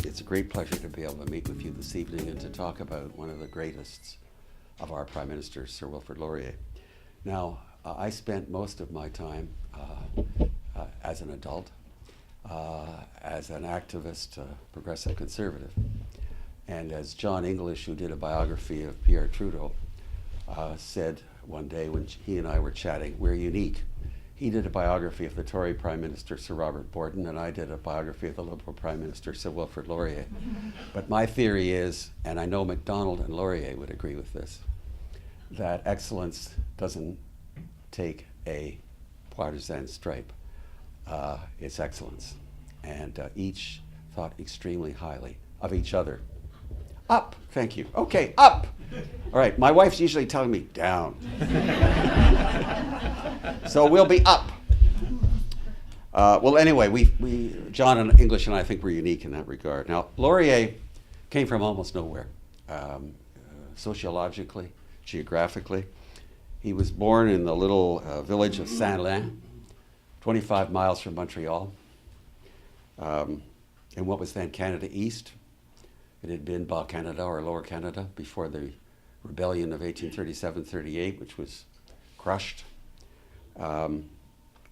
It's a great pleasure to be able to meet with you this evening and to talk about one of the greatest of our Prime Ministers, Sir Wilfred Laurier. Now, I spent most of my time as an adult, as an activist, progressive conservative. And as John English, who did a biography of Pierre Trudeau, said one day when he and I were chatting, we're unique. He did a biography of the Tory Prime Minister, Sir Robert Borden, and I did a biography of the Liberal Prime Minister, Sir Wilfred Laurier. But my theory is, and I know MacDonald and Laurier would agree with this, that excellence doesn't take a partisan stripe. It's excellence. And each thought extremely highly of each other. Up, thank you. Okay, up. All right, my wife's usually telling me down. So we'll be up. Well, anyway, we John and English and I think we're unique in that regard. Now, Laurier came from almost nowhere, sociologically, geographically. He was born in the little village of Saint-Lin, 25 miles from Montreal, in what was then Canada East. It had been Bas-Canada or Lower Canada before the rebellion of 1837-38, which was crushed. The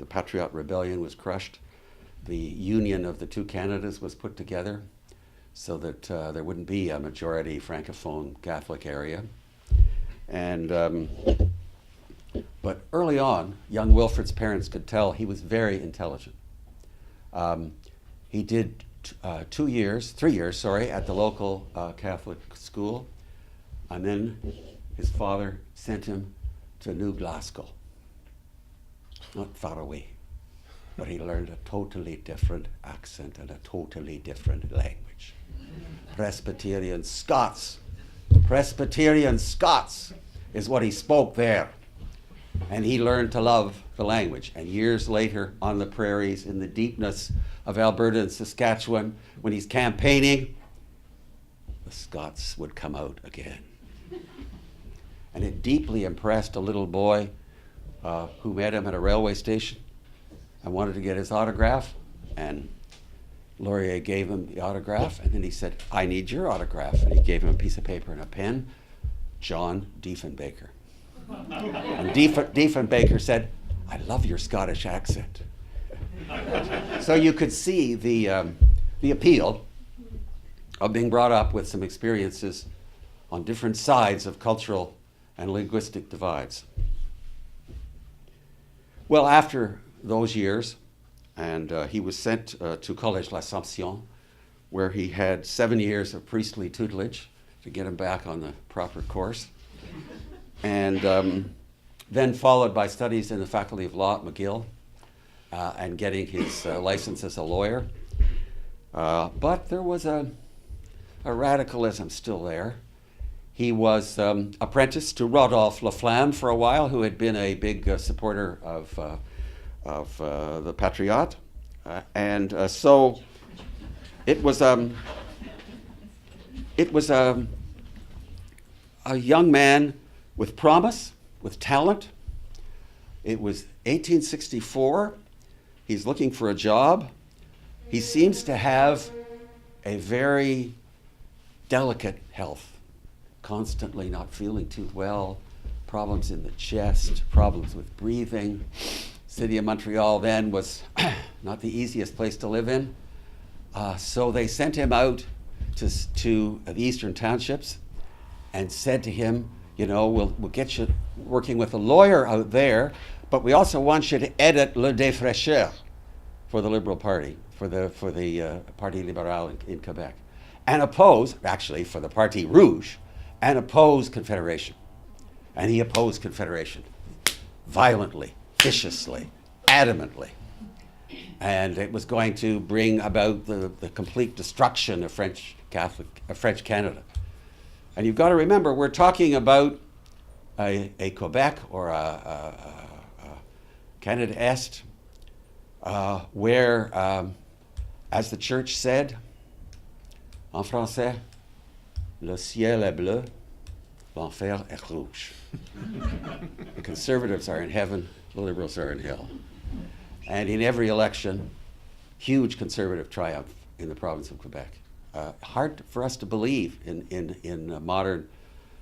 Patriot Rebellion was crushed. The union of the two Canadas was put together so that there wouldn't be a majority Francophone Catholic area. And but early on, young Wilfred's parents could tell he was very intelligent. He did 3 years, at the local Catholic school, and then his father sent him to New Glasgow, not far away, but he learned a totally different accent and a totally different language. Presbyterian Scots is what he spoke there. And he learned to love the language. And years later, on the prairies, in the deepness of Alberta and Saskatchewan, when he's campaigning, the Scots would come out again. And it deeply impressed a little boy who met him at a railway station and wanted to get his autograph. And Laurier gave him the autograph, and then he said, I need your autograph. And he gave him a piece of paper and a pen, John Diefenbaker. And Diefenbaker said, I love your Scottish accent. So you could see the appeal of being brought up with some experiences on different sides of cultural and linguistic divides. Well, after those years, and he was sent to Collège l'Assomption, where he had 7 years of priestly tutelage to get him back on the proper course. And then followed by studies in the Faculty of Law at McGill and getting his license as a lawyer. But there was a radicalism still there. He was apprenticed to Rodolphe Laflamme for a while, who had been a big supporter of the Patriot. So it was a young man with promise, with talent. It was 1864. He's looking for a job. He seems to have a very delicate health, constantly not feeling too well, problems in the chest, problems with breathing. City of Montreal then was not the easiest place to live in. So they sent him out to the eastern townships and said to him, you know, we'll get you working with a lawyer out there, but we also want you to edit Le Défricheur for the Liberal Party, for the Parti Libéral in Quebec, and oppose, actually for the Parti Rouge, and oppose Confederation. And he opposed Confederation violently, viciously, adamantly. And it was going to bring about the complete destruction of French Canada. And you've got to remember, we're talking about a Quebec or a Canada Est, where, as the church said, en français, le ciel est bleu, l'enfer est rouge. The conservatives are in heaven, the liberals are in hell. And in every election, huge conservative triumph in the province of Quebec. Hard for us to believe in modern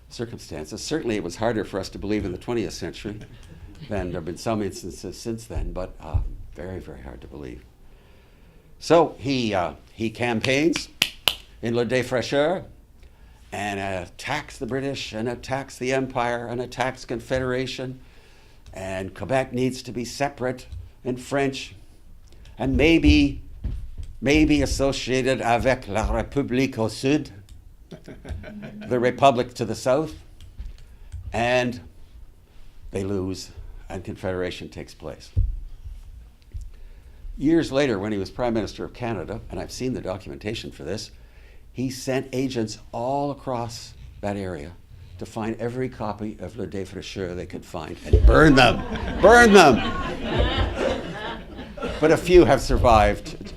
circumstances. Certainly it was harder for us to believe in the 20th century than there have been some instances since then, but very, very hard to believe. So he campaigns in Le Défricheur and attacks the British and attacks the Empire and attacks Confederation, and Quebec needs to be separate and French and maybe associated avec la République au Sud, the Republic to the south, and they lose and Confederation takes place. Years later, when he was Prime Minister of Canada, and I've seen the documentation for this, he sent agents all across that area to find every copy of Le Défricheur they could find and burn them. Burn them! But a few have survived,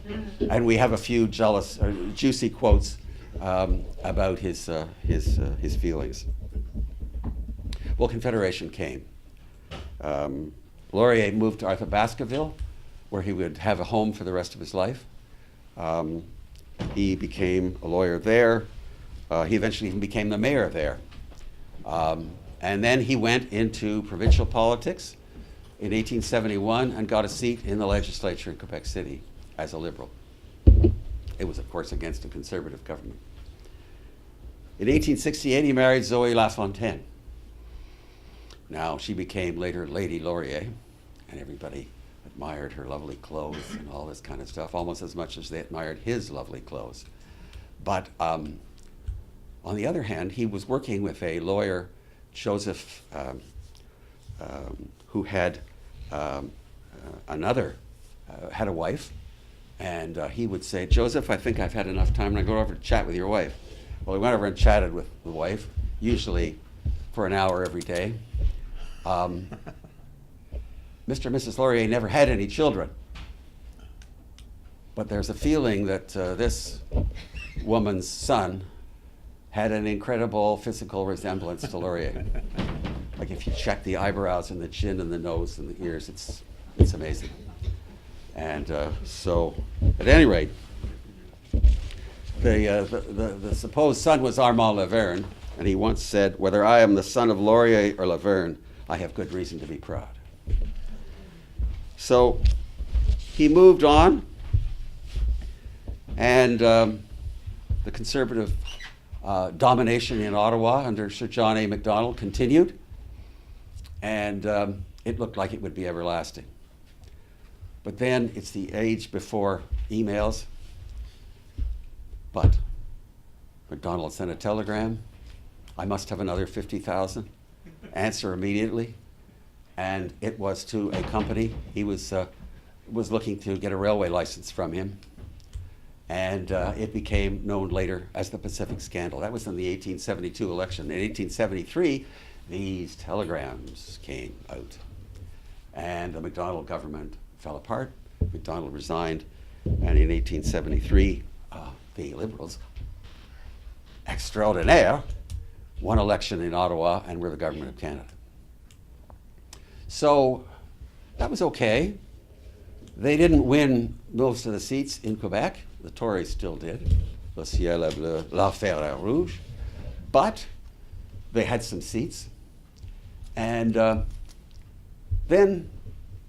and we have a few juicy quotes about his feelings. Well, Confederation came. Laurier moved to Arthur-Baskerville, where he would have a home for the rest of his life. He became a lawyer there. He eventually even became the mayor there. And then he went into provincial politics in 1871 and got a seat in the legislature in Quebec City as a Liberal. It was, of course, against a Conservative government. In 1868, he married Zoe Lafontaine. Now, she became later Lady Laurier, and everybody admired her lovely clothes and all this kind of stuff, almost as much as they admired his lovely clothes. But on the other hand, he was working with a lawyer, Joseph, who had had a wife, and he would say, "Joseph, I think I've had enough time, and I go over to chat with your wife." Well, he went over and chatted with the wife, usually for an hour every day. Mr. and Mrs. Laurier never had any children, but there's a feeling that this woman's son had an incredible physical resemblance to Laurier. Like if you check the eyebrows and the chin and the nose and the ears, it's amazing. And so, at any rate, the supposed son was Armand Laverne, and he once said, "Whether I am the son of Laurier or Laverne, I have good reason to be proud." So he moved on, and the Conservative domination in Ottawa under Sir John A. Macdonald continued, and it looked like it would be everlasting. But then it's the age before emails. But Macdonald sent a telegram. "I must have another 50,000. Answer immediately." And it was to a company. He was looking to get a railway license from him. And it became known later as the Pacific Scandal. That was in the 1872 election. In 1873, these telegrams came out. And the Macdonald government fell apart. Macdonald resigned. And in 1873, the Liberals, extraordinaire, won election in Ottawa and were the government of Canada. So that was okay. They didn't win most of the seats in Quebec. The Tories still did. Le ciel est bleu, l'affaire est rouge. But they had some seats. And then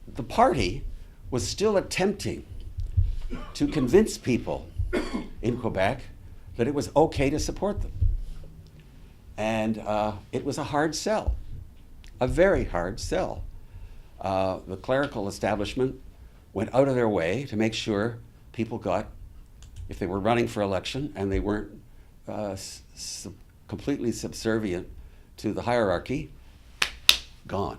the party was still attempting to convince people in Quebec that it was okay to support them. And it was a hard sell, a very hard sell. The clerical establishment went out of their way to make sure people got, if they were running for election and they weren't completely subservient to the hierarchy, gone.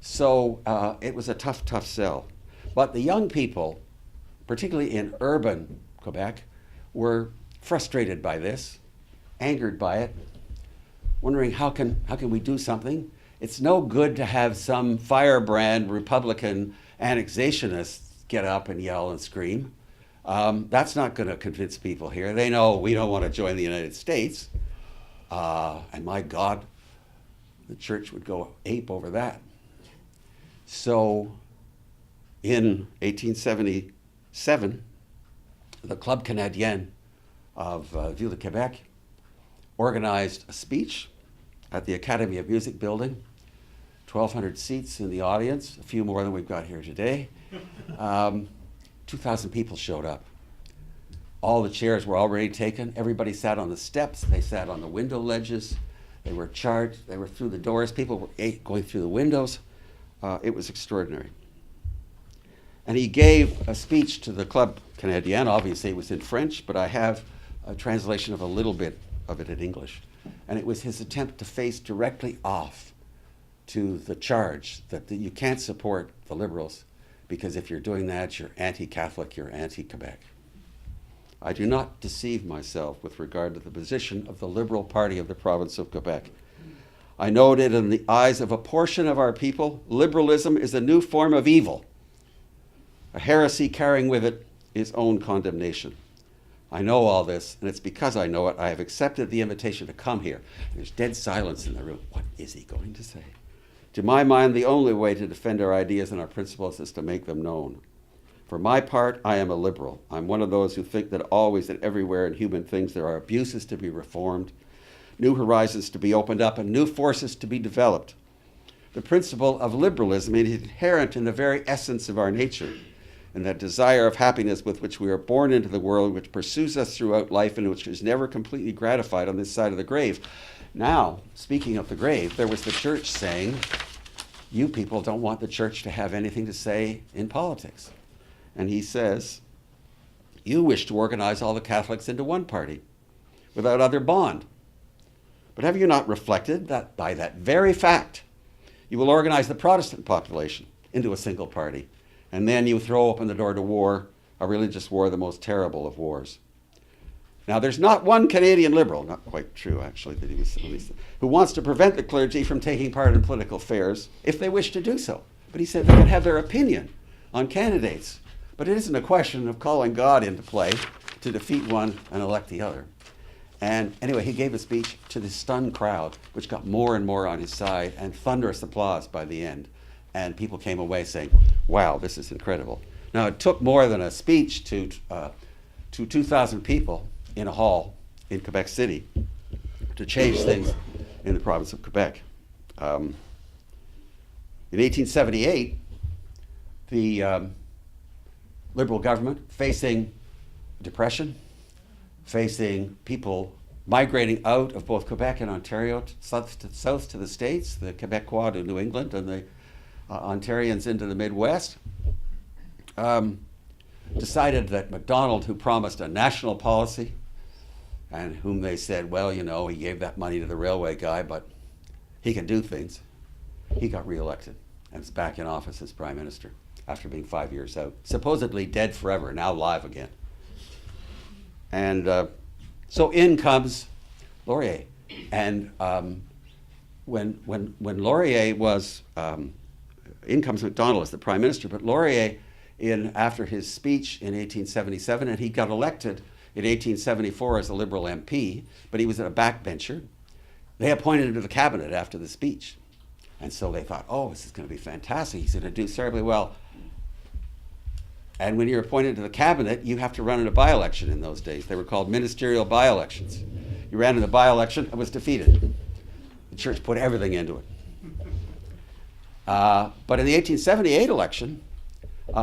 So it was a tough sell. But the young people, particularly in urban Quebec, were frustrated by this, angered by it, wondering how can we do something? It's no good to have some firebrand Republican annexationists get up and yell and scream. That's not going to convince people here. They know we don't want to join the United States. And my God, the church would go ape over that. So in 1877, the Club Canadien of Ville de Quebec organized a speech at the Academy of Music building, 1,200 seats in the audience, a few more than we've got here today. 2,000 people showed up. All the chairs were already taken. Everybody sat on the steps. They sat on the window ledges. They were charged. They were through the doors. People were going through the windows. It was extraordinary. And he gave a speech to the Club Canadien. Obviously, it was in French, but I have a translation of a little bit of it in English. And it was his attempt to face directly off to the charge that you can't support the Liberals because if you're doing that, you're anti-Catholic, you're anti-Quebec. I do not deceive myself with regard to the position of the Liberal Party of the province of Quebec. I know that in the eyes of a portion of our people, liberalism is a new form of evil, a heresy carrying with it its own condemnation. I know all this, and it's because I know it, I have accepted the invitation to come here. There's dead silence in the room. What is he going to say? To my mind, the only way to defend our ideas and our principles is to make them known. For my part, I am a liberal. I'm one of those who think that always and everywhere in human things there are abuses to be reformed, new horizons to be opened up, and new forces to be developed. The principle of liberalism is inherent in the very essence of our nature, and that desire of happiness with which we are born into the world, which pursues us throughout life and which is never completely gratified on this side of the grave. Now, speaking of the grave, there was the church saying, you people don't want the church to have anything to say in politics. And he says, you wish to organize all the Catholics into one party without other bond. But have you not reflected that by that very fact, you will organize the Protestant population into a single party, and then you throw open the door to war, a religious war, the most terrible of wars. Now, there's not one Canadian Liberal, not quite true actually, that he was, who wants to prevent the clergy from taking part in political affairs if they wish to do so. But he said they can have their opinion on candidates. But it isn't a question of calling God into play to defeat one and elect the other. And anyway, he gave a speech to the stunned crowd, which got more and more on his side, and thunderous applause by the end. And people came away saying, wow, this is incredible. Now, it took more than a speech to 2,000 people in a hall in Quebec City to change things in the province of Quebec. In 1878, the Liberal government, facing depression, facing people migrating out of both Quebec and Ontario, south to the States, the Quebecois to New England, and the Ontarians into the Midwest, decided that MacDonald, who promised a national policy, and whom they said, well, you know, he gave that money to the railway guy, but he can do things, he got reelected and is back in office as Prime Minister after being 5 years out, supposedly dead forever, now live again. And so in comes Laurier. And when Laurier was, in comes MacDonald as the Prime Minister, but Laurier, after his speech in 1877, and he got elected in 1874 as a Liberal MP, but he was a backbencher, they appointed him to the cabinet after the speech. And so they thought, oh, this is going to be fantastic. He's going to do terribly well. And when you're appointed to the cabinet, you have to run in a by-election in those days. They were called ministerial by-elections. You ran in the by-election and was defeated. The church put everything into it. But in the 1878 election,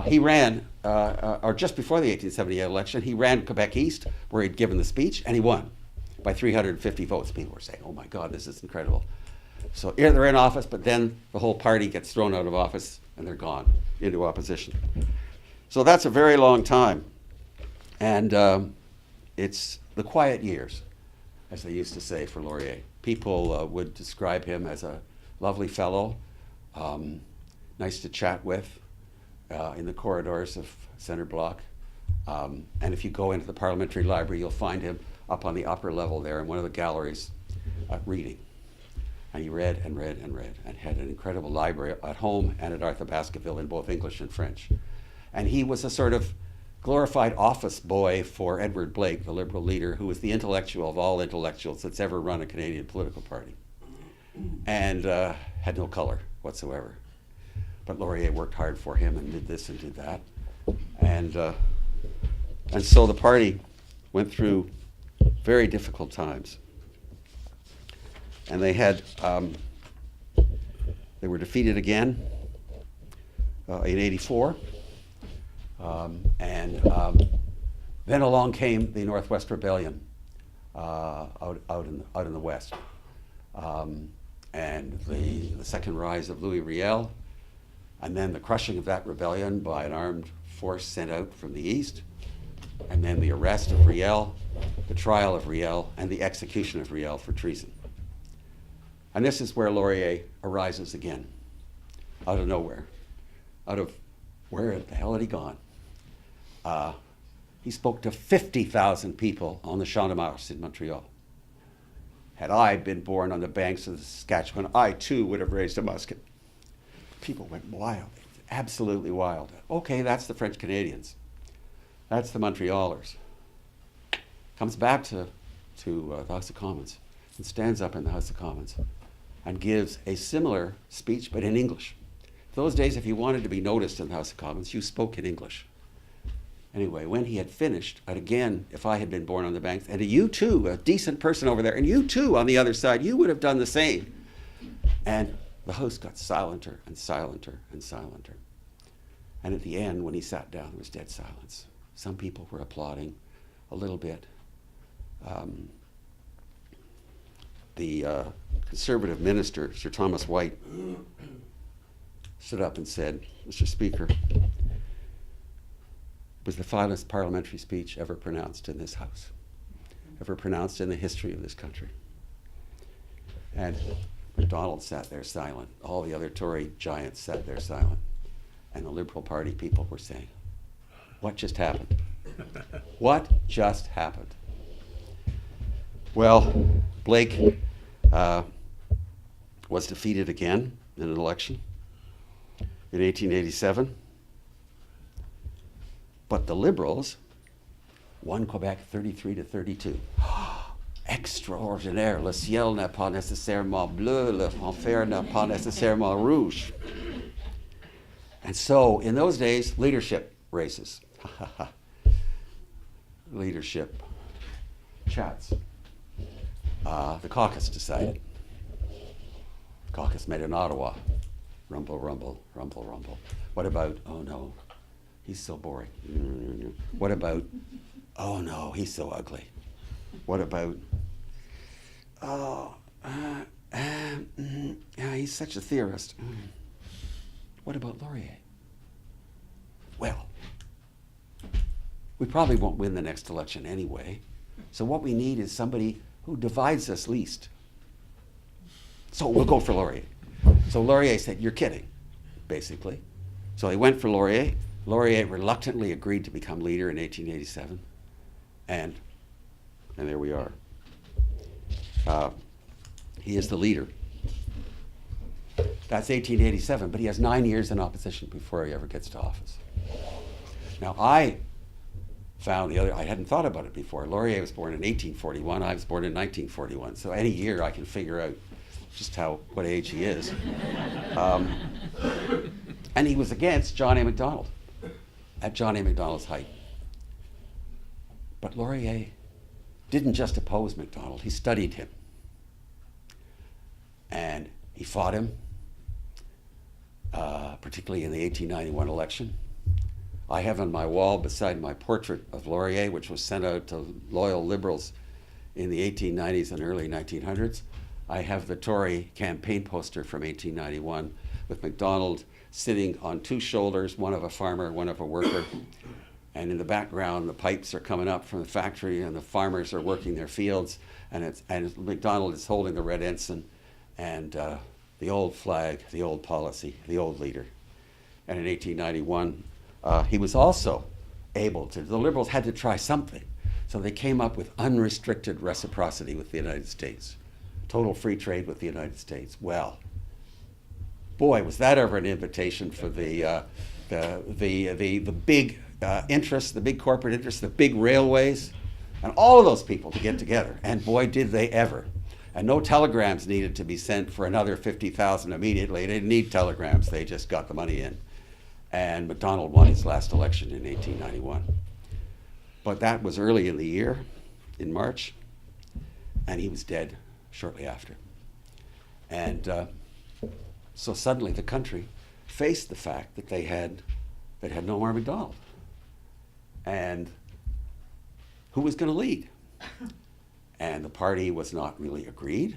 he ran, or just before the 1878 election, he ran Quebec East, where he'd given the speech, and he won by 350 votes. People were saying, oh my God, this is incredible. So they're in office, but then the whole party gets thrown out of office, and they're gone into opposition. So that's a very long time. And it's the quiet years, as they used to say for Laurier. People would describe him as a lovely fellow, nice to chat with in the corridors of Centre Block. And if you go into the Parliamentary Library, you'll find him up on the upper level there in one of the galleries reading. And he read and read and read and had an incredible library at home and at Arthur Baskerville in both English and French. And he was a sort of glorified office boy for Edward Blake, the Liberal leader, who was the intellectual of all intellectuals that's ever run a Canadian political party, and had no color whatsoever. But Laurier worked hard for him and did this and did that. And And so the party went through very difficult times. And they were defeated again in '84. Then along came the Northwest Rebellion out in the West. And the second rise of Louis Riel, and then the crushing of that rebellion by an armed force sent out from the East, and then the arrest of Riel, the trial of Riel, and the execution of Riel for treason. And this is where Laurier arises again, out of nowhere, out of where the hell had he gone? He spoke to 50,000 people on the Champ de Mars in Montreal. Had I been born on the banks of the Saskatchewan, I too would have raised a musket. People went wild, absolutely wild. Okay, that's the French Canadians. That's the Montrealers. Comes back to the House of Commons and stands up in the House of Commons and gives a similar speech, but in English. Those days, if you wanted to be noticed in the House of Commons, you spoke in English. Anyway, when he had finished, and again, if I had been born on the banks, and you too, a decent person over there, and you too on the other side, you would have done the same. And the House got silenter and silenter and silenter. And at the end, when he sat down, there was dead silence. Some people were applauding a little bit. The Conservative minister, Sir Thomas White, stood up and said, "Mr. Speaker, was the finest parliamentary speech ever pronounced in this House, ever pronounced in the history of this country." And MacDonald sat there silent. All the other Tory giants sat there silent. And the Liberal Party people were saying, "What just happened? What just happened?" Well, Blake was defeated again in an election in 1887. But the Liberals won Quebec 33-32. Extraordinaire. Le ciel n'est pas nécessairement bleu, l'enfer n'est pas nécessairement rouge. And so, in those days, leadership races. Leadership chats. The caucus decided. The caucus met in Ottawa. Rumble, rumble, rumble, rumble. What about, oh no, he's so boring. What about, oh no, he's so ugly. What about, oh, yeah, he's such a theorist. What about Laurier? Well, we probably won't win the next election anyway. So what we need is somebody who divides us least. So we'll go for Laurier. So Laurier said, "You're kidding," basically. So he went for Laurier. Laurier reluctantly agreed to become leader in 1887. And there we are. He is the leader. That's 1887, but he has 9 years in opposition before he ever gets to office. Now, I found I hadn't thought about it before. Laurier was born in 1841. I was born in 1941. So any year I can figure out just what age he is. And he was against John A. Macdonald, at John A. Macdonald's height. But Laurier didn't just oppose Macdonald, he studied him. And he fought him, particularly in the 1891 election. I have on my wall beside my portrait of Laurier, which was sent out to loyal Liberals in the 1890s and early 1900s. I have the Tory campaign poster from 1891 with Macdonald sitting on two shoulders, one of a farmer, one of a worker. And in the background, the pipes are coming up from the factory and the farmers are working their fields. And Macdonald is holding the red ensign and the old flag, the old policy, the old leader. And in 1891, he was also able to, the Liberals had to try something. So they came up with unrestricted reciprocity with the United States. Total free trade with the United States. Well, boy, was that ever an invitation for the big interests, the big corporate interests, the big railways, and all of those people to get together. And boy, did they ever. And no telegrams needed to be sent for another 50,000 immediately. They didn't need telegrams. They just got the money in. And Macdonald won his last election in 1891. But that was early in the year, in March, and he was dead shortly after. And so suddenly the country faced the fact that they had no Macdonald. And who was going to lead? And the party was not really agreed.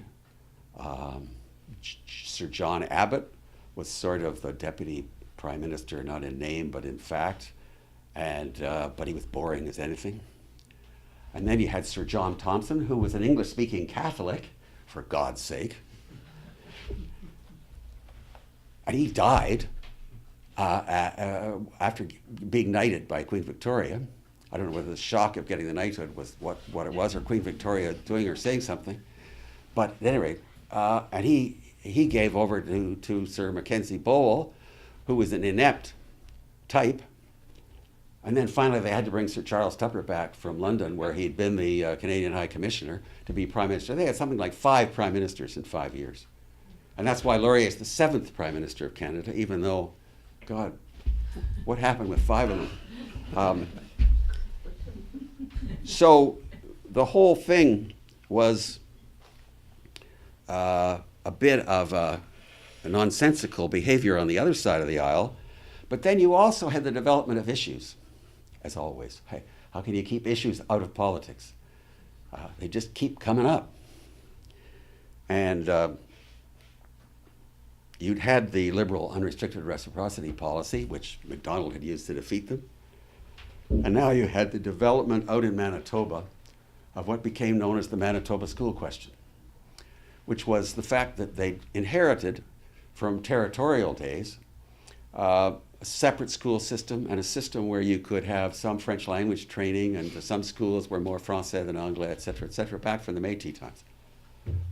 Sir John Abbott was sort of the deputy prime minister, not in name but in fact, and but he was boring as anything. And then you had Sir John Thompson, who was an English-speaking Catholic, for God's sake. And he died after being knighted by Queen Victoria. I don't know whether the shock of getting the knighthood was what it was, or Queen Victoria doing or saying something. But at any rate, and he gave over to Sir Mackenzie Bowell, who was an inept type. And then finally they had to bring Sir Charles Tupper back from London, where he'd been the Canadian High Commissioner, to be Prime Minister. They had something like 5 Prime Ministers in 5 years. And that's why Laurier is the 7th Prime Minister of Canada, even though, God, what happened with 5 of them? So the whole thing was a bit of a nonsensical behavior on the other side of the aisle. But then you also had the development of issues, as always. Hey, how can you keep issues out of politics? They just keep coming up. And you'd had the liberal unrestricted reciprocity policy, which Macdonald had used to defeat them. And now you had the development out in Manitoba of what became known as the Manitoba school question, which was the fact that they inherited from territorial days a separate school system, and a system where you could have some French language training, and some schools were more Français than Anglais, et cetera, back from the Métis times.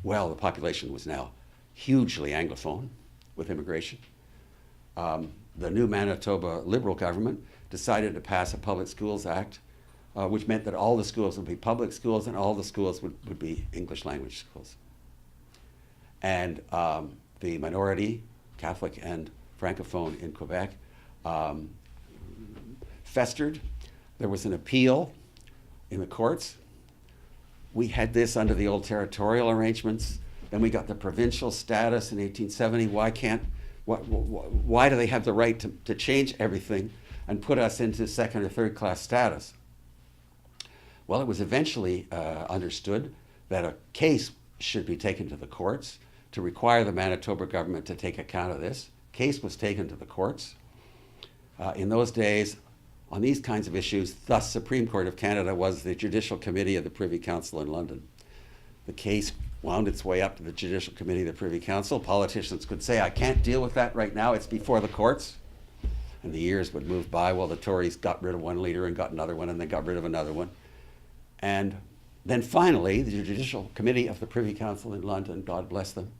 Well, the population was now hugely Anglophone with immigration. The new Manitoba Liberal government decided to pass a Public Schools Act, which meant that all the schools would be public schools and all the schools would be English language schools. And the minority, Catholic and Francophone in Quebec, festered. There was an appeal in the courts. We had this under the old territorial arrangements. Then we got the provincial status in 1870. Why do they have the right to change everything and put us into second or third class status? Well, it was eventually understood that a case should be taken to the courts to require the Manitoba government to take account of this. Case was taken to the courts. In those days, on these kinds of issues, the Supreme Court of Canada was the Judicial Committee of the Privy Council in London. The case wound its way up to the Judicial Committee of the Privy Council. Politicians could say, I can't deal with that right now, it's before the courts. And the years would move by while the Tories got rid of one leader and got another one, and then got rid of another one. And then finally, the Judicial Committee of the Privy Council in London, God bless them,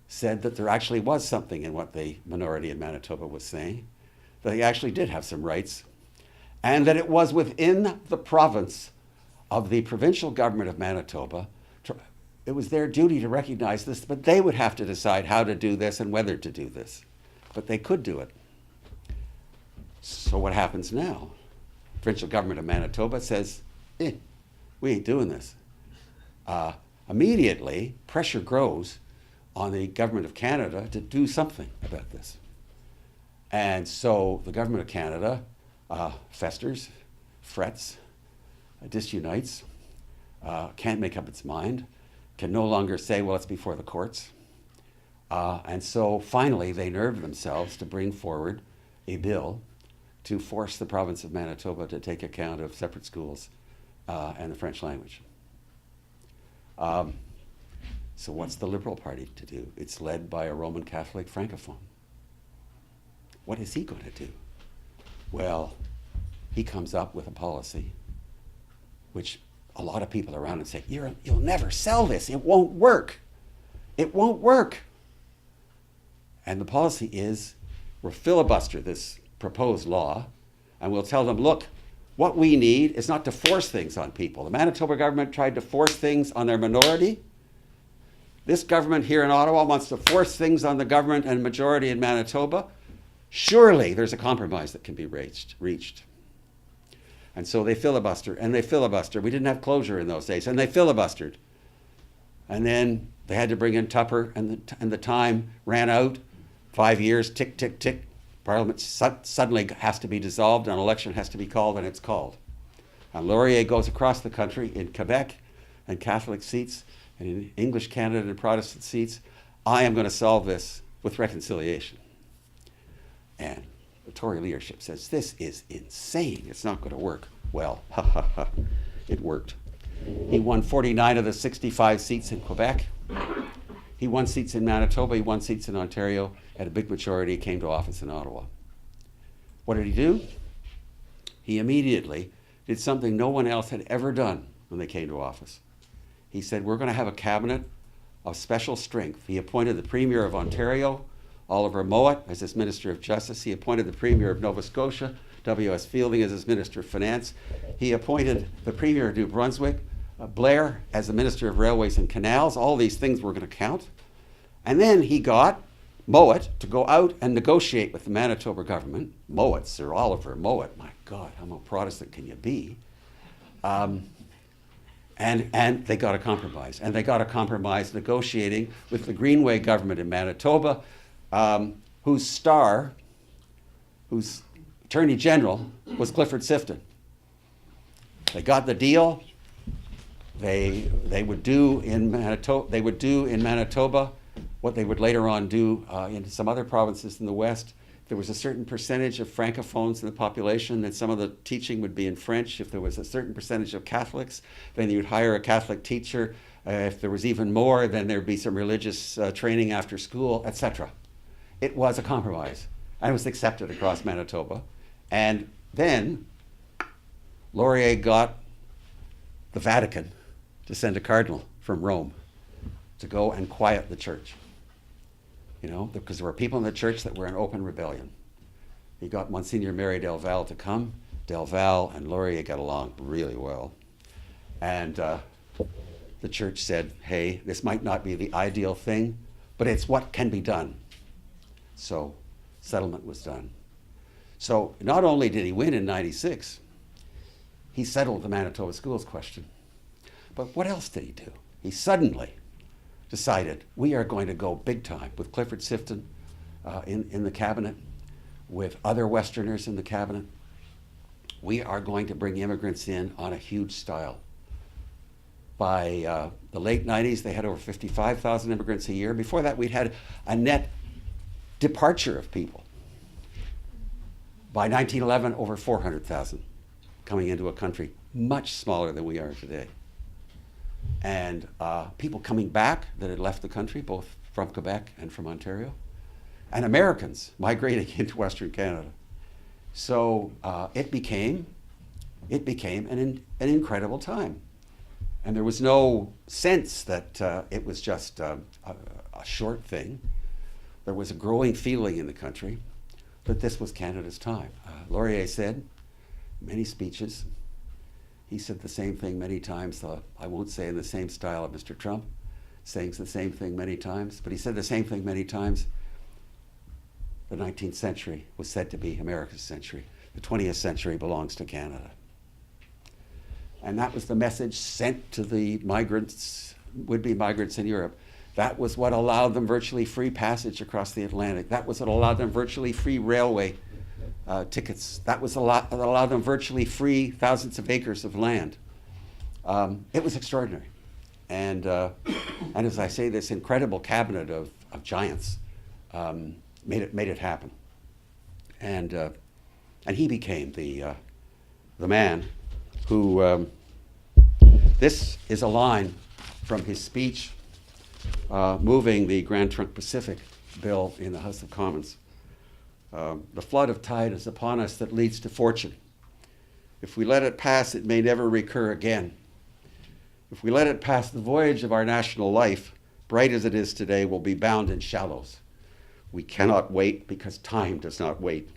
said that there actually was something in what the minority in Manitoba was saying, that they actually did have some rights, and that it was within the province of the provincial government of Manitoba. It was their duty to recognize this, but they would have to decide how to do this and whether to do this. But they could do it. So what happens now? The provincial government of Manitoba says, we ain't doing this. Immediately, pressure grows on the government of Canada to do something about this. And so the government of Canada festers, frets, disunites, can't make up its mind, can no longer say, well, it's before the courts. And so finally they nerve themselves to bring forward a bill to force the province of Manitoba to take account of separate schools and the French language. So what's the Liberal Party to do? It's led by a Roman Catholic Francophone. What is he going to do? Well, he comes up with a policy which a lot of people around him say, you'll never sell this. It won't work. It won't work. And the policy is, we'll filibuster this proposed law, and we'll tell them, look, what we need is not to force things on people. The Manitoba government tried to force things on their minority. This government here in Ottawa wants to force things on the government and majority in Manitoba. Surely there's a compromise that can be reached. And so they filibustered, and they filibustered. We didn't have closure in those days, and they filibustered. And then they had to bring in Tupper, and the time ran out. 5 years, tick, tick, tick. Parliament suddenly has to be dissolved, an election has to be called, and it's called. And Laurier goes across the country in Quebec and Catholic seats, and in English Canada and Protestant seats. I am going to solve this with reconciliation. And the Tory leadership says, this is insane. It's not going to work. Well, it worked. He won 49 of the 65 seats in Quebec. He won seats in Manitoba. He won seats in Ontario. Had a big majority. Came to office in Ottawa. What did he do? He immediately did something no one else had ever done when they came to office. He said, we're going to have a cabinet of special strength. He appointed the Premier of Ontario, Oliver Mowat, as his Minister of Justice. He appointed the Premier of Nova Scotia, W.S. Fielding, as his Minister of Finance. He appointed the Premier of New Brunswick, Blair, as the Minister of Railways and Canals. All these things were going to count. And then he got Mowat to go out and negotiate with the Manitoba government. Mowat, Sir Oliver Mowat, my God, how much Protestant can you be? And they got a compromise. And they got a compromise negotiating with the Greenway government in Manitoba, whose Attorney General was Clifford Sifton. They got the deal. They would do in Manitoba what they would later on do in some other provinces in the West. There was a certain percentage of Francophones in the population, then some of the teaching would be in French. If there was a certain percentage of Catholics, then you'd hire a Catholic teacher. If there was even more, then there'd be some religious training after school, etc. It was a compromise, and it was accepted across Manitoba. And then Laurier got the Vatican to send a cardinal from Rome to go and quiet the church. You know, because there were people in the church that were in open rebellion. He got Monsignor Mary Del Val to come. Del Val and Laurier got along really well. And the church said, hey, this might not be the ideal thing, but it's what can be done. So settlement was done. So not only did he win in 96, he settled the Manitoba schools question. But what else did he do? He suddenly decided, we are going to go big time with Clifford Sifton in the cabinet, with other Westerners in the cabinet. We are going to bring immigrants in on a huge style. By the late 90s, they had over 55,000 immigrants a year. Before that, we'd had a net departure of people. By 1911, over 400,000 coming into a country much smaller than we are today. And people coming back that had left the country, both from Quebec and from Ontario, and Americans migrating into Western Canada. So it became an incredible time. And there was no sense that it was just a short thing. There was a growing feeling in the country that this was Canada's time. Laurier said, many speeches, he said the same thing many times. I won't say in the same style of Mr. Trump, saying the same thing many times, but he said the same thing many times. The 19th century was said to be America's century. The 20th century belongs to Canada. And that was the message sent to the migrants, would-be migrants in Europe. That was what allowed them virtually free passage across the Atlantic. That was what allowed them virtually free railway tickets. That was that allowed them virtually free thousands of acres of land. It was extraordinary. And as I say, this incredible cabinet of giants made it happen. And he became the man who, this is a line from his speech moving the Grand Trunk Pacific bill in the House of Commons. The flood of tide is upon us that leads to fortune. If we let it pass, it may never recur again. If we let it pass, the voyage of our national life, bright as it is today, will be bound in shallows. We cannot wait because time does not wait.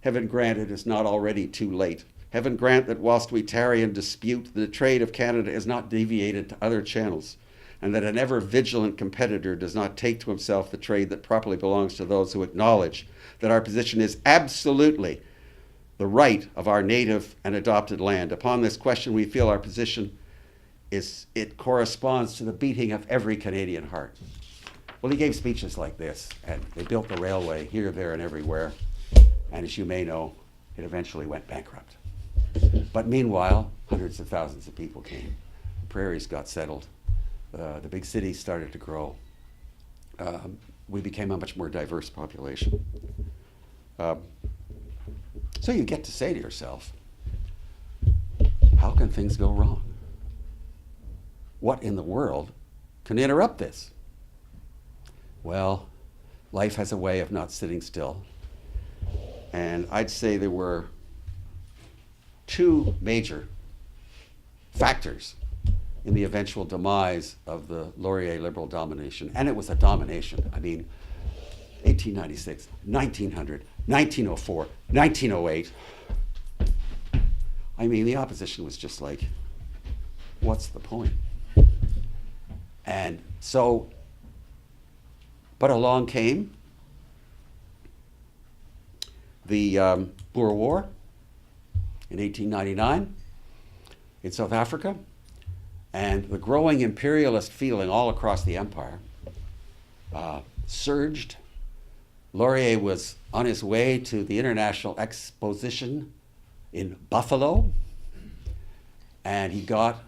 Heaven grant it is not already too late. Heaven grant that whilst we tarry and dispute, the trade of Canada is not deviated to other channels, and that an ever-vigilant competitor does not take to himself the trade that properly belongs to those who acknowledge that our position is absolutely the right of our native and adopted land. Upon this question, we feel our position it corresponds to the beating of every Canadian heart. Well, he gave speeches like this, and they built the railway here, there, and everywhere. And as you may know, it eventually went bankrupt. But meanwhile, hundreds of thousands of people came. The prairies got settled. The big cities started to grow. We became a much more diverse population. So you get to say to yourself, how can things go wrong? What in the world can interrupt this? Well, life has a way of not sitting still. And I'd say there were two major factors in the eventual demise of the Laurier liberal domination. And it was a domination. I mean, 1896, 1900, 1904, 1908. I mean, the opposition was just like, what's the point? And so, but along came the Boer War in 1899 in South Africa, and the growing imperialist feeling all across the empire surged. Laurier was on his way to the International Exposition in Buffalo, and he got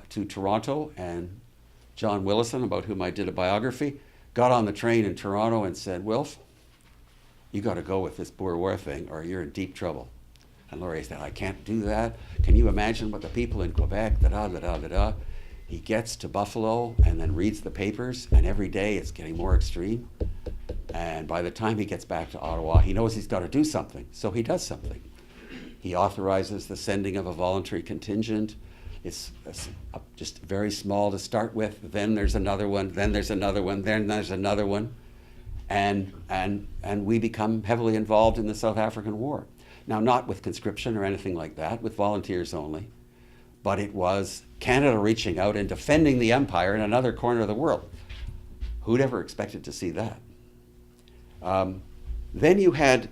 to Toronto, and John Willison, about whom I did a biography, got on the train in Toronto and said, Wilf, you got to go with this Boer War thing or you're in deep trouble. And Laurier said, I can't do that. Can you imagine what the people in Quebec, da-da-da-da-da-da. He gets to Buffalo and then reads the papers, and every day it's getting more extreme. And by the time he gets back to Ottawa, he knows he's got to do something, so he does something. He authorizes the sending of a voluntary contingent. It's just very small to start with. Then there's another one, then there's another one, then there's another one. And we become heavily involved in the South African War. Now, not with conscription or anything like that, with volunteers only. But it was Canada reaching out and defending the empire in another corner of the world. Who'd ever expected to see that? Then you had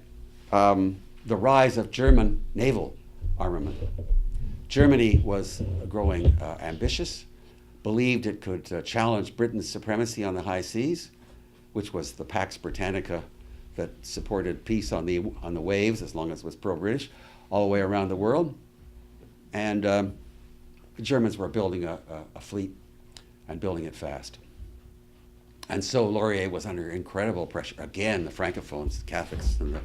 the rise of German naval armament. Germany was growing ambitious, believed it could challenge Britain's supremacy on the high seas, which was the Pax Britannica that supported peace on the waves as long as it was pro-British, all the way around the world. And the Germans were building a fleet and building it fast. And so Laurier was under incredible pressure. Again, the Francophones, the Catholics, and the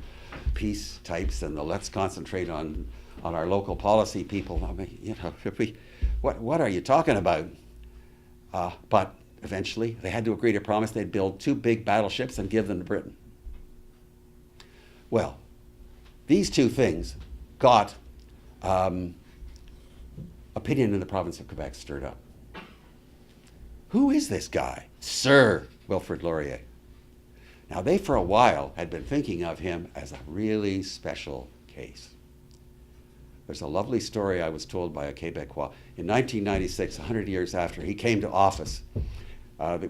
peace types, and the let's concentrate on our local policy people. I mean, you know, what are you talking about? But eventually, they had to agree to promise they'd build 2 big battleships and give them to Britain. Well, these 2 things got opinion in the province of Quebec stirred up. Who is this guy? Sir Wilfred Laurier. Now, they for a while had been thinking of him as a really special case. There's a lovely story I was told by a Quebecois. In 1996, 100 years after he came to office,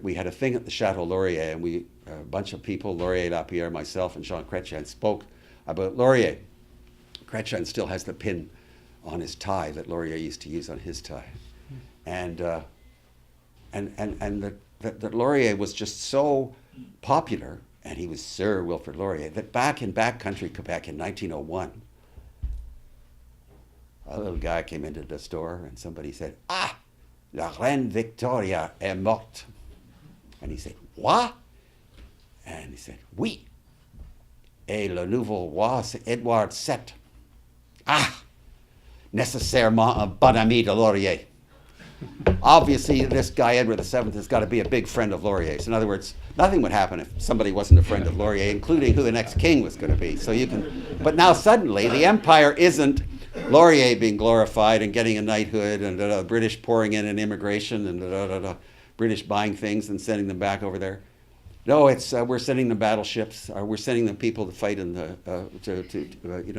we had a thing at the Chateau Laurier, and a bunch of people, Laurier, Lapierre, myself, and Jean Chrétien, spoke about Laurier. Chrétien still has the pin on his tie that Laurier used to use on his tie. And that Laurier was just so popular, and he was Sir Wilfrid Laurier, that back in backcountry Quebec in 1901, a little guy came into the store and somebody said, "Ah, la Reine Victoria est morte." And he said, "What?" And he said, "Oui. Et le nouveau roi, c'est Edward VII. Ah, nécessairement un bon ami de Laurier." Obviously, this guy, Edward VII, has got to be a big friend of Laurier's. In other words, nothing would happen if somebody wasn't a friend of Laurier, including who the next king was going to be. So you can, but now suddenly, the empire isn't Laurier being glorified and getting a knighthood and the British pouring in an immigration and British buying things and sending them back over there. No, it's we're sending the battleships. We're sending the people to fight in the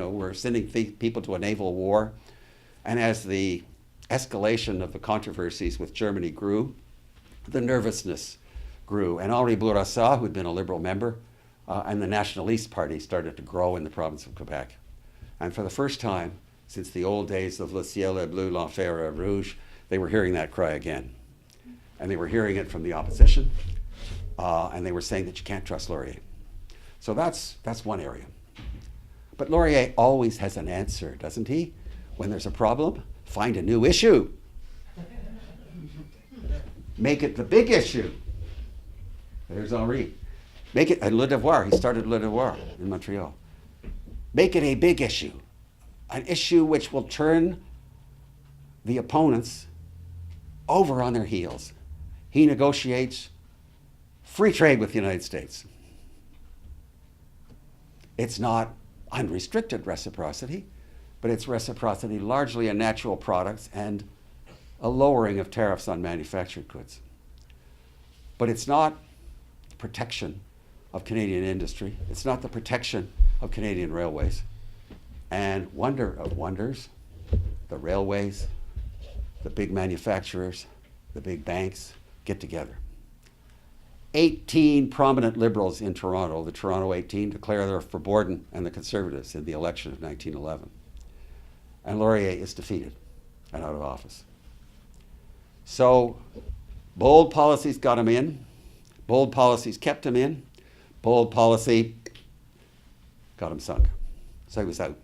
we're sending people to a naval war. And as the escalation of the controversies with Germany grew, the nervousness grew. And Henri Bourassa, who'd been a Liberal member, and the Nationalist Party started to grow in the province of Quebec. And for the first time since the old days of Le ciel est bleu, l'enfer est rouge, they were hearing that cry again. And they were hearing it from the opposition, and they were saying that you can't trust Laurier. So that's one area. But Laurier always has an answer, doesn't he? When there's a problem, find a new issue. Make it the big issue. There's Henri. Make it, Le Devoir, he started Le Devoir in Montreal. Make it a big issue, an issue which will turn the opponents over on their heels. He negotiates free trade with the United States. It's not unrestricted reciprocity, but it's reciprocity largely in natural products and a lowering of tariffs on manufactured goods. But it's not protection of Canadian industry. It's not the protection of Canadian railways. And wonder of wonders, the railways, the big manufacturers, the big banks get together. 18 prominent Liberals in Toronto, the Toronto 18, declare they're for Borden and the Conservatives in the election of 1911. And Laurier is defeated and out of office. So bold policies got him in. Bold policies kept him in. Bold policy got him sunk. So he was out.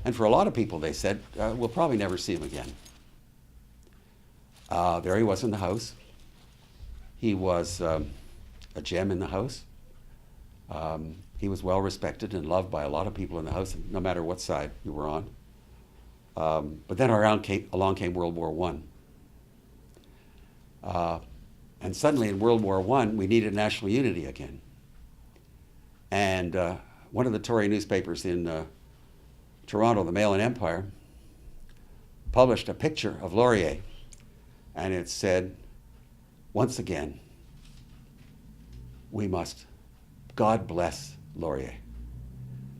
And for a lot of people, they said, we'll probably never see him again. There he was in the House. He was a gem in the House. He was well respected and loved by a lot of people in the House, no matter what side you were on. But then along came World War I. And suddenly in World War I, we needed national unity again. And one of the Tory newspapers in Toronto, the Mail and Empire, published a picture of Laurier. And it said, once again, we must, God bless Laurier,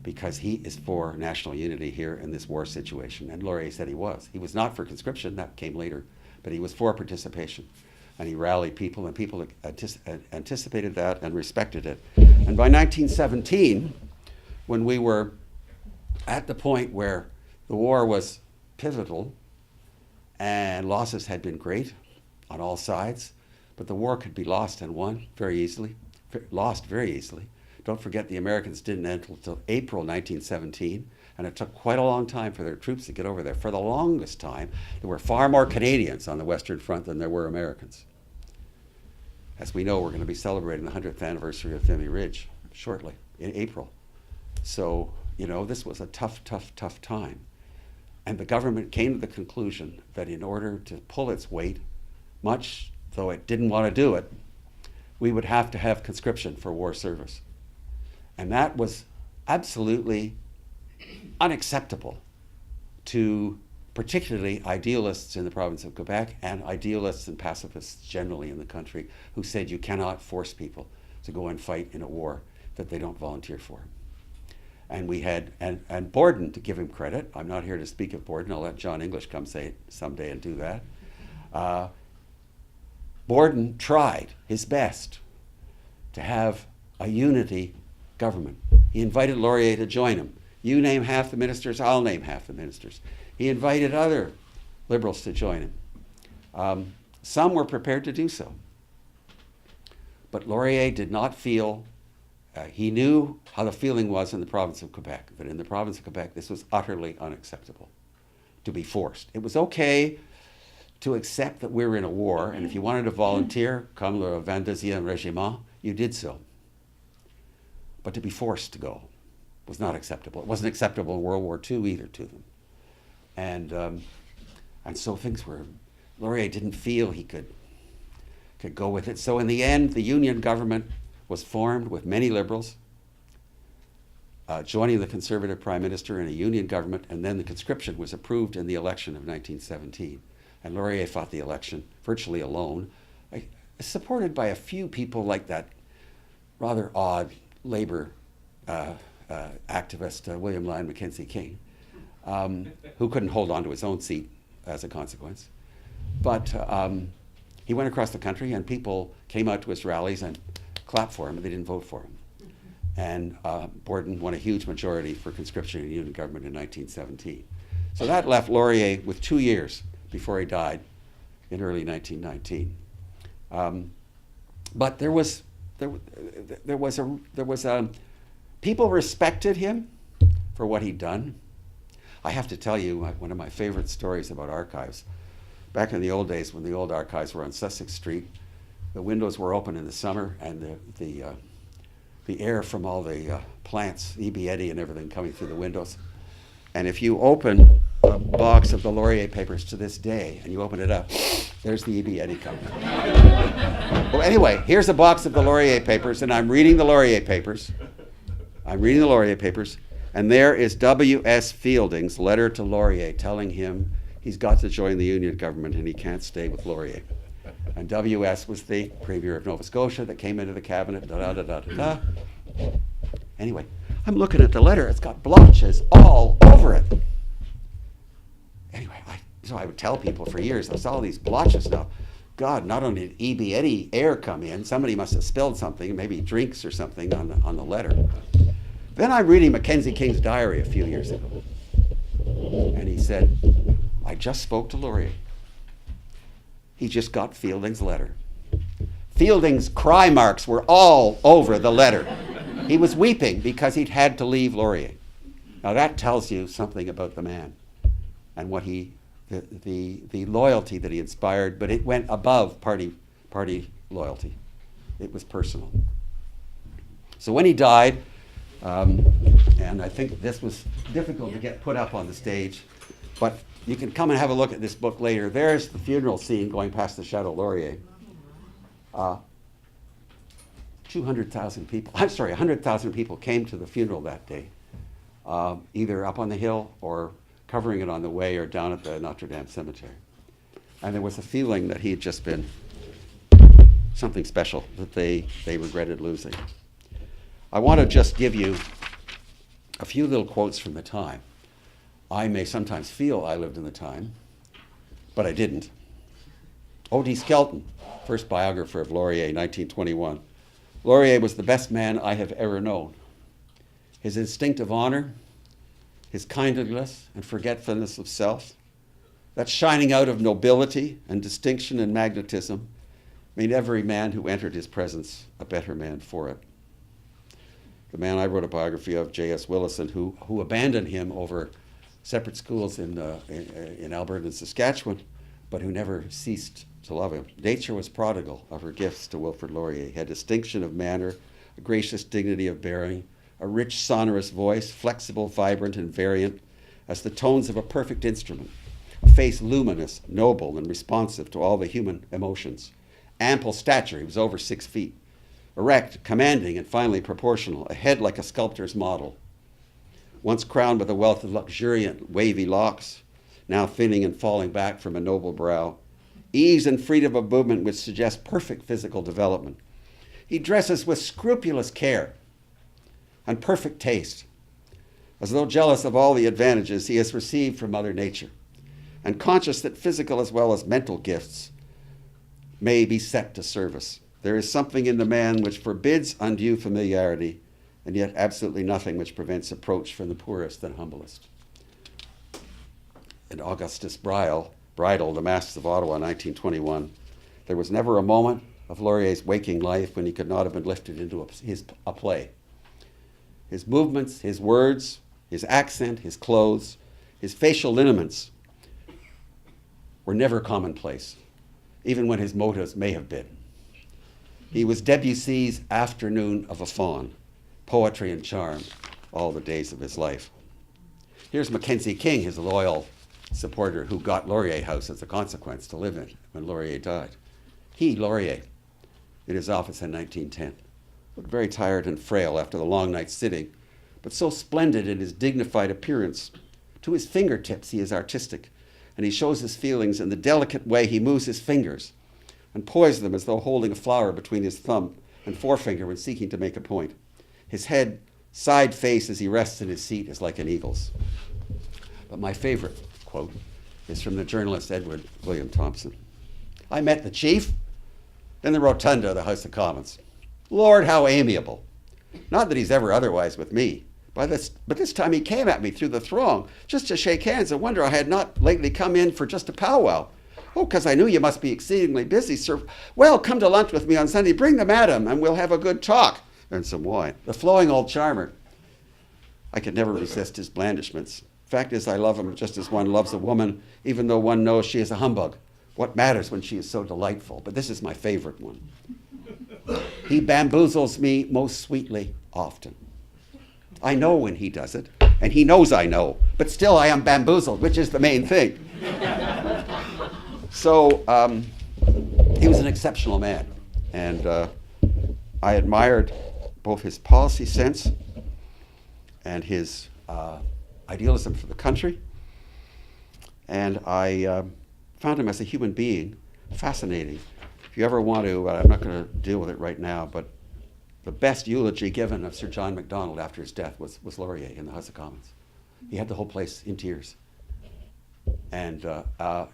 because he is for national unity here in this war situation. And Laurier said he was. He was not for conscription, that came later, but he was for participation. And he rallied people, and people anticipated that and respected it. And by 1917, when we were at the point where the war was pivotal and losses had been great on all sides, but the war could be lost and won very easily, lost very easily. Don't forget the Americans didn't enter until April 1917, and it took quite a long time for their troops to get over there. For the longest time, there were far more Canadians on the Western Front than there were Americans. As we know, we're going to be celebrating the 100th anniversary of Vimy Ridge shortly, in April. So, this was a tough, tough, tough time. And the government came to the conclusion that in order to pull its weight, much though it didn't want to do it, we would have to have conscription for war service. And that was absolutely unacceptable to particularly idealists in the province of Quebec and idealists and pacifists generally in the country who said you cannot force people to go and fight in a war that they don't volunteer for. And we had, and Borden, to give him credit, I'm not here to speak of Borden, I'll let John English come say it someday and do that. Borden tried his best to have a unity government. He invited Laurier to join him. You name half the ministers, I'll name half the ministers. He invited other Liberals to join him. Some were prepared to do so. But Laurier did not feel, he knew how the feeling was in the province of Quebec, that in the province of Quebec this was utterly unacceptable to be forced. It was okay to accept that we were in a war, and if you wanted to volunteer, comme le 22e Régiment, you did so. But to be forced to go was not acceptable. It wasn't acceptable in World War II either to them. And so things were, Laurier didn't feel he could go with it. So in the end, the Union government was formed with many Liberals, joining the Conservative Prime Minister in a Union government, and then the conscription was approved in the election of 1917. And Laurier fought the election virtually alone, supported by a few people like that rather odd Labour activist, William Lyon Mackenzie King, who couldn't hold on to his own seat as a consequence. But he went across the country and people came out to his rallies and clapped for him, and they didn't vote for him. and Borden won a huge majority for conscription in the Union government in 1917. So that left Laurier with 2 years before he died in early 1919. But people respected him for what he'd done. I have to tell you one of my favorite stories about archives. Back in the old days, when the old archives were on Sussex Street, the windows were open in the summer, and the air from all the plants, E.B. Eddy and everything coming through the windows. And if you open a box of the Laurier papers to this day, and you open it up, there's the E.B. Eddy coming. Well, anyway, here's a box of the Laurier papers, and I'm reading the Laurier papers. And there is W.S. Fielding's letter to Laurier telling him he's got to join the Union government and he can't stay with Laurier. And W.S. was the Premier of Nova Scotia that came into the cabinet, da-da-da-da-da-da. Anyway, I'm looking at the letter. It's got blotches all over it. Anyway, so I would tell people for years, I saw all these blotches now. God, not only did E.B. Eddy air come in, somebody must have spilled something, maybe drinks or something on the letter. Then I'm reading Mackenzie King's diary a few years ago. And he said, I just spoke to Laurier. He just got Fielding's letter. Fielding's cry marks were all over the letter. He was weeping because he'd had to leave Laurier. Now that tells you something about the man and what the loyalty that he inspired, but it went above party loyalty. It was personal. So when he died, and I think this was difficult to get put up on the stage, but you can come and have a look at this book later. There's the funeral scene going past the Chateau Laurier. 100,000 people came to the funeral that day, either up on the hill or covering it on the way or down at the Notre Dame Cemetery. And there was a feeling that he had just been something special that they regretted losing. I want to just give you a few little quotes from the time. I may sometimes feel I lived in the time, but I didn't. O.D. Skelton, first biographer of Laurier, 1921. Laurier was the best man I have ever known. His instinctive honor, his kindliness and forgetfulness of self, that shining out of nobility and distinction and magnetism made every man who entered his presence a better man for it. The man I wrote a biography of, J.S. Willison, who abandoned him over separate schools in Alberta and Saskatchewan, but who never ceased to love him. Nature was prodigal of her gifts to Wilfred Laurier. He had distinction of manner, a gracious dignity of bearing, a rich, sonorous voice, flexible, vibrant, and variant, as the tones of a perfect instrument, a face luminous, noble, and responsive to all the human emotions. Ample stature, he was over 6 feet. Erect, commanding, and finely proportional, a head like a sculptor's model. Once crowned with a wealth of luxuriant, wavy locks, now thinning and falling back from a noble brow. Ease and freedom of movement which suggest perfect physical development. He dresses with scrupulous care and perfect taste, as though jealous of all the advantages he has received from Mother Nature, and conscious that physical as well as mental gifts may be set to service. There is something in the man which forbids undue familiarity, and yet absolutely nothing which prevents approach from the poorest and humblest. In Augustus Bridle, The Masks of Ottawa, 1921, there was never a moment of Laurier's waking life when he could not have been lifted into a play. His movements, his words, his accent, his clothes, his facial lineaments were never commonplace, even when his motives may have been. He was Debussy's Afternoon of a Faun, poetry and charm, all the days of his life. Here's Mackenzie King, his loyal supporter, who got Laurier House as a consequence to live in when Laurier died. He, Laurier, in his office in 1910, looked very tired and frail after the long night sitting, but so splendid in his dignified appearance. To his fingertips he is artistic, and he shows his feelings in the delicate way he moves his fingers and poises them as though holding a flower between his thumb and forefinger when seeking to make a point. His head, side face as he rests in his seat is like an eagle's. But my favorite quote is from the journalist Edward William Thompson. I met the chief in the rotunda of the House of Commons. Lord, how amiable. Not that he's ever otherwise with me, but this time he came at me through the throng, just to shake hands and wonder I had not lately come in for just a powwow. Oh, because I knew you must be exceedingly busy, sir. Well, come to lunch with me on Sunday. Bring the madam, and we'll have a good talk and some wine. The flowing old charmer. I could never resist his blandishments. Fact is, I love him just as one loves a woman, even though one knows she is a humbug. What matters when she is so delightful? But this is my favorite one. He bamboozles me most sweetly often. I know when he does it, and he knows I know, but still I am bamboozled, which is the main thing. So he was an exceptional man, and I admired both his policy sense and his idealism for the country, and I found him as a human being fascinating. If you ever want to, I'm not going to deal with it right now, but the best eulogy given of Sir John Macdonald after his death was Laurier in the House of Commons. He had the whole place in tears. And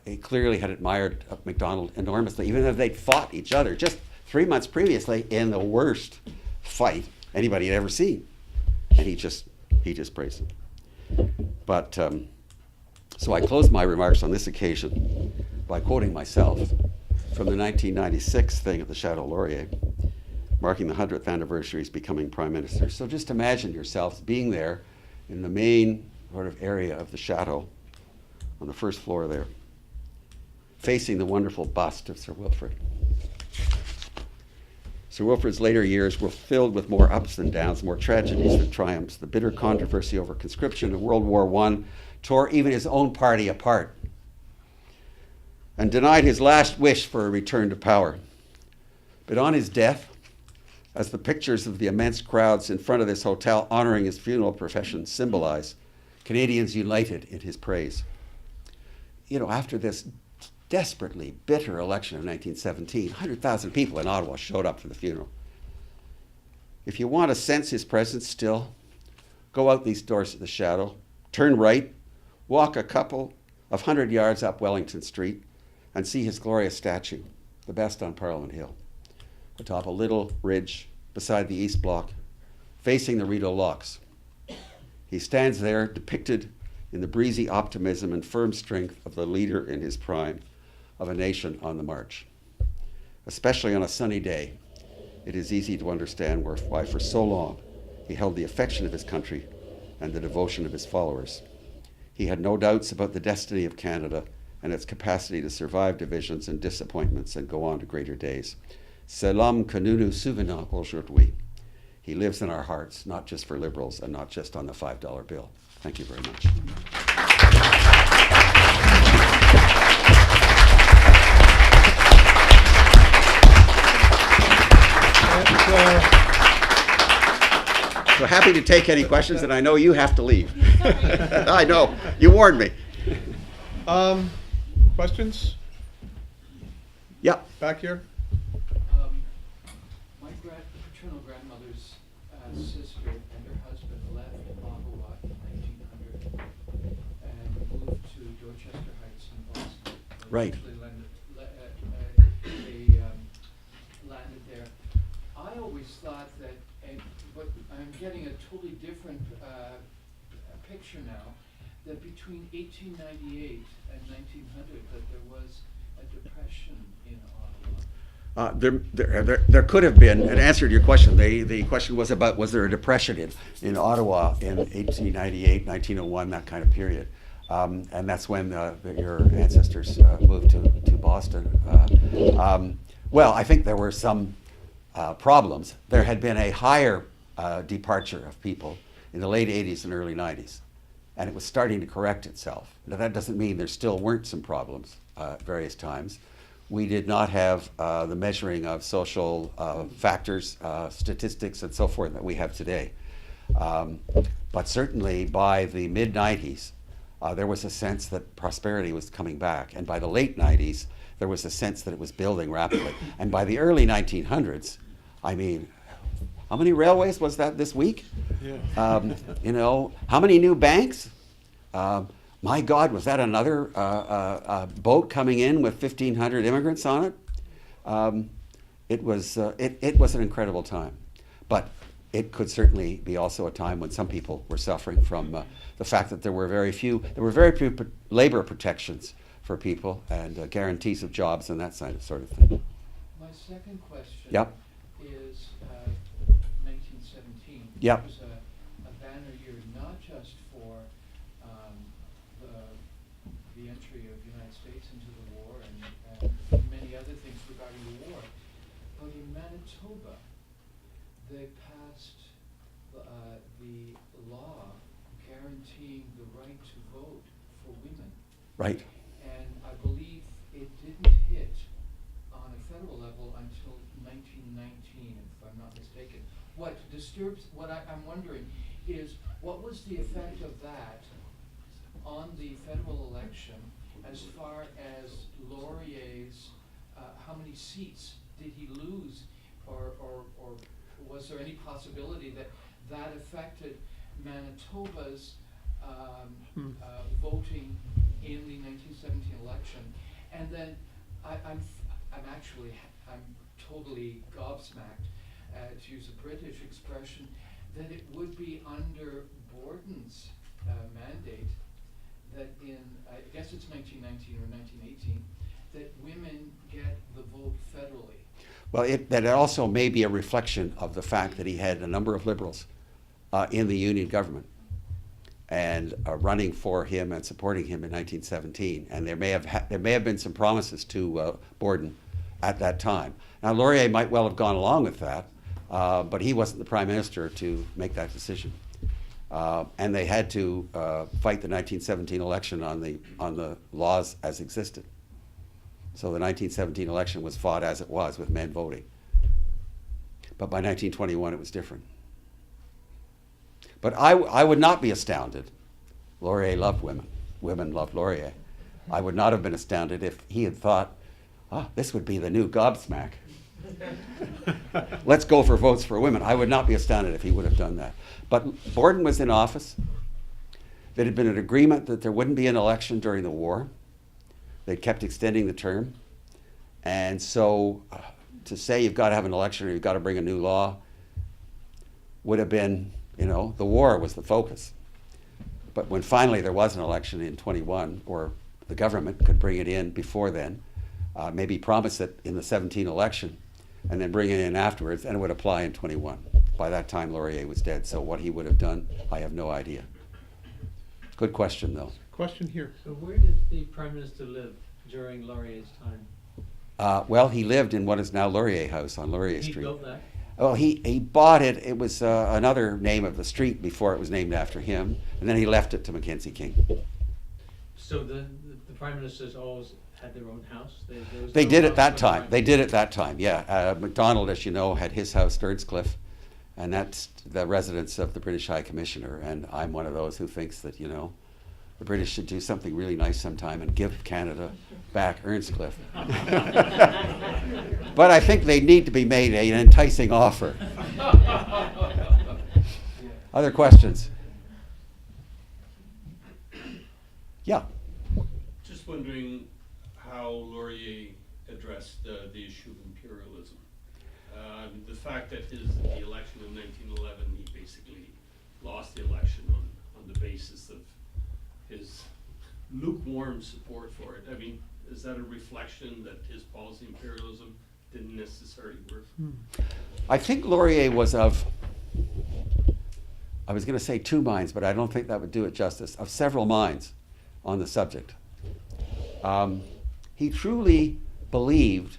he clearly had admired Macdonald enormously, even though they'd fought each other just 3 months previously in the worst fight anybody had ever seen. And he just praised him. But so I closed my remarks on this occasion by quoting myself from the 1996 thing at the Chateau Laurier, marking the 100th anniversary of becoming Prime Minister. So just imagine yourselves being there in the main sort of area of the Chateau, on the first floor there, facing the wonderful bust of Sir Wilfred. Sir Wilfred's later years were filled with more ups and downs, more tragedies than triumphs. The bitter controversy over conscription in World War I tore even his own party apart and denied his last wish for a return to power. But on his death, as the pictures of the immense crowds in front of this hotel honoring his funeral procession symbolize, Canadians united in his praise. You know, after this desperately bitter election of 1917, 100,000 people in Ottawa showed up for the funeral. If you want to sense his presence still, go out these doors at the Chateau, turn right, walk a couple of 100 yards up Wellington Street, and see his glorious statue, the best on Parliament Hill, atop a little ridge beside the East Block, facing the Rideau Locks. He stands there depicted in the breezy optimism and firm strength of the leader in his prime, of a nation on the march. Especially on a sunny day, it is easy to understand why for so long he held the affection of his country and the devotion of his followers. He had no doubts about the destiny of Canada and its capacity to survive divisions and disappointments and go on to greater days. C'est l'homme que nous nous souvenons aujourd'hui. He lives in our hearts, not just for Liberals and not just on the $5 bill. Thank you very much. So happy to take any questions, and I know you have to leave. I know, you warned me. Questions? Yeah. Back here? My paternal grandmother's sister and her husband left Ottawa in 1900 and moved to Dorchester Heights in Boston. Right. They landed there. I always thought that, but I'm getting a totally different picture now, that between 1898 and 1900 that there was a depression in Ottawa. There could have been, and answered your question. The question was about, was there a depression in Ottawa in 1898, 1901, that kind of period. And that's when your ancestors moved to Boston. Well, I think there were some problems. There had been a higher departure of people in the late 80s and early 90s, and it was starting to correct itself. Now, that doesn't mean there still weren't some problems at various times. We did not have the measuring of social factors, statistics, and so forth that we have today. But certainly by the mid-90s, there was a sense that prosperity was coming back. And by the late 90s, there was a sense that it was building rapidly. And by the early 1900s, I mean, how many railways was that this week? Yeah. You know, how many new banks? My God, was that another boat coming in with 1,500 immigrants on it? It was an incredible time. But it could certainly be also a time when some people were suffering from the fact that there were very few labor protections for people and guarantees of jobs and that sort of thing. My second question Yep. is 1917. Yep. It was a banner year, not just for the entry of the United States into the war and many other things regarding the war, but in Manitoba, they passed the law guaranteeing the right to vote for women. Right. And I believe it didn't hit on a federal level until 1919, if I'm not mistaken. What I'm wondering is, what was the effect of that on the federal election as far as Laurier's, how many seats did he lose, or was there any possibility that that affected Manitoba's voting in the 1917 election? And then I'm totally gobsmacked, to use a British expression, that it would be under Borden's mandate that in, I guess it's 1919 or 1918, that women get the vote federally. Well, that also may be a reflection of the fact that he had a number of Liberals in the Union government and running for him and supporting him in 1917. And there may have been some promises to Borden at that time. Now, Laurier might well have gone along with that, but he wasn't the prime minister to make that decision. And they had to fight the 1917 election on the laws as existed. So the 1917 election was fought as it was, with men voting. But by 1921, it was different. But I would not be astounded. Laurier loved women. Women loved Laurier. I would not have been astounded if he had thought, this would be the new gobsmack. Let's go for votes for women. I would not be astounded if he would have done that. But Borden was in office. There had been an agreement that there wouldn't be an election during the war. They kept extending the term. And so to say you've got to have an election or you've got to bring a new law would have been, the war was the focus. But when finally there was an election in 21, or the government could bring it in before then, maybe promise it in the 17 election, and then bring it in afterwards, and it would apply in 21. By that time, Laurier was dead, so what he would have done, I have no idea. Good question, though. Question here. So where did the Prime Minister live during Laurier's time? Well, he lived in what is now Laurier House on Laurier Street. He built that? Well, he bought it. It was another name of the street before it was named after him, and then he left it to Mackenzie King. So the Prime Ministers always had their own house? They did at that time. They did at that time, yeah. MacDonald, as you know, had his house, Sturdscliffe, and that's the residence of the British High Commissioner, and I'm one of those who thinks that, the British should do something really nice sometime and give Canada back Earnscliffe. But I think they need to be made an enticing offer. Other questions? Yeah. Just wondering how Laurier addressed the issue of imperialism. The fact that the election in 1911, he basically lost the election on the basis of his lukewarm support for it. I mean, is that a reflection that his policy imperialism didn't necessarily work? I think Laurier was I was going to say two minds, but I don't think that would do it justice, of several minds on the subject. He truly believed,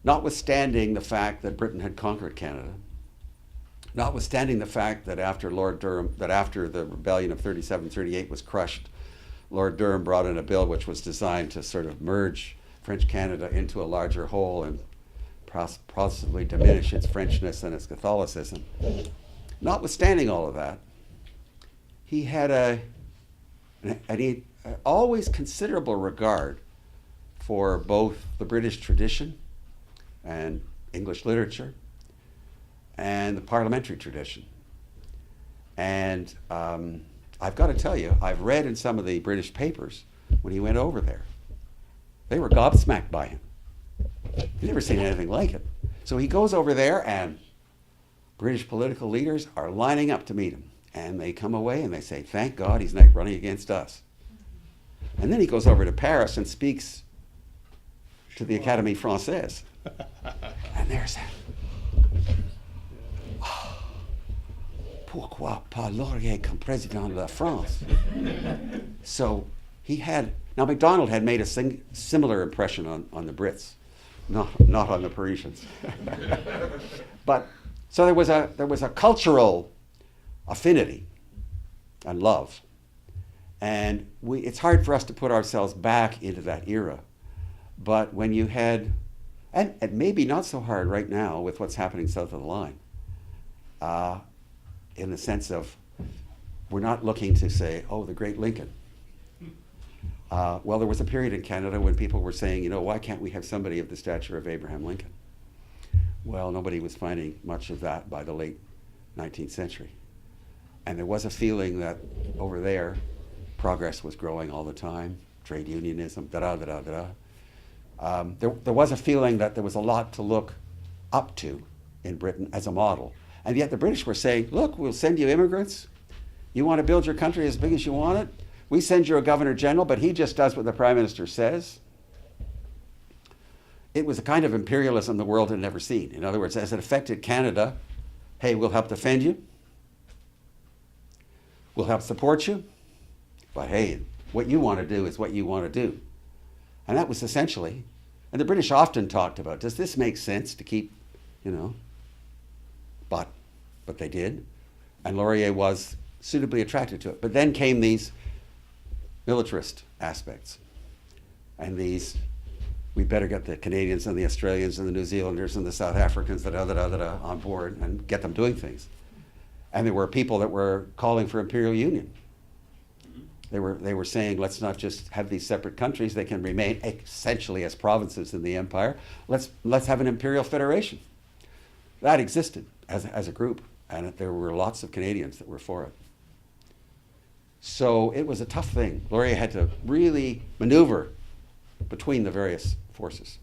notwithstanding the fact that Britain had conquered Canada, notwithstanding the fact that after the rebellion of 37-38 was crushed, Lord Durham brought in a bill which was designed to sort of merge French Canada into a larger whole and possibly diminish its Frenchness and its Catholicism. Notwithstanding all of that, he had always considerable regard for both the British tradition and English literature and the parliamentary tradition. And I've got to tell you, I've read in some of the British papers when he went over there, they were gobsmacked by him. They'd never seen anything like it. So he goes over there and British political leaders are lining up to meet him. And they come away and they say, thank God he's not running against us. And then he goes over to Paris and speaks to the Académie Française. And they're saying, oh, pourquoi pas Laurier comme président de la France? So he had, now MacDonald had made a similar impression on the Brits, not on the Parisians. But so there was a cultural affinity and love. And it's hard for us to put ourselves back into that era. But when you had, and maybe not so hard right now with what's happening south of the line, in the sense of we're not looking to say, oh, the great Lincoln. Well, there was a period in Canada when people were saying, why can't we have somebody of the stature of Abraham Lincoln? Well, nobody was finding much of that by the late 19th century. And there was a feeling that over there, progress was growing all the time, trade unionism, There was a feeling that there was a lot to look up to in Britain as a model. And yet the British were saying, look, we'll send you immigrants. You want to build your country as big as you want it? We send you a governor general, but he just does what the prime minister says. It was a kind of imperialism the world had never seen. In other words, as it affected Canada, hey, we'll help defend you. We'll help support you. But hey, what you want to do is what you want to do. And that was essentially, and the British often talked about, does this make sense to keep, but they did. And Laurier was suitably attracted to it. But then came these militarist aspects. And these, we better get the Canadians and the Australians and the New Zealanders and the South Africans on board and get them doing things. And there were people that were calling for imperial union. They were saying, let's not just have these separate countries. They can remain essentially as provinces in the empire. Let's have an imperial federation. That existed as a group, and there were lots of Canadians that were for it. So it was a tough thing. Laurier had to really maneuver between the various forces.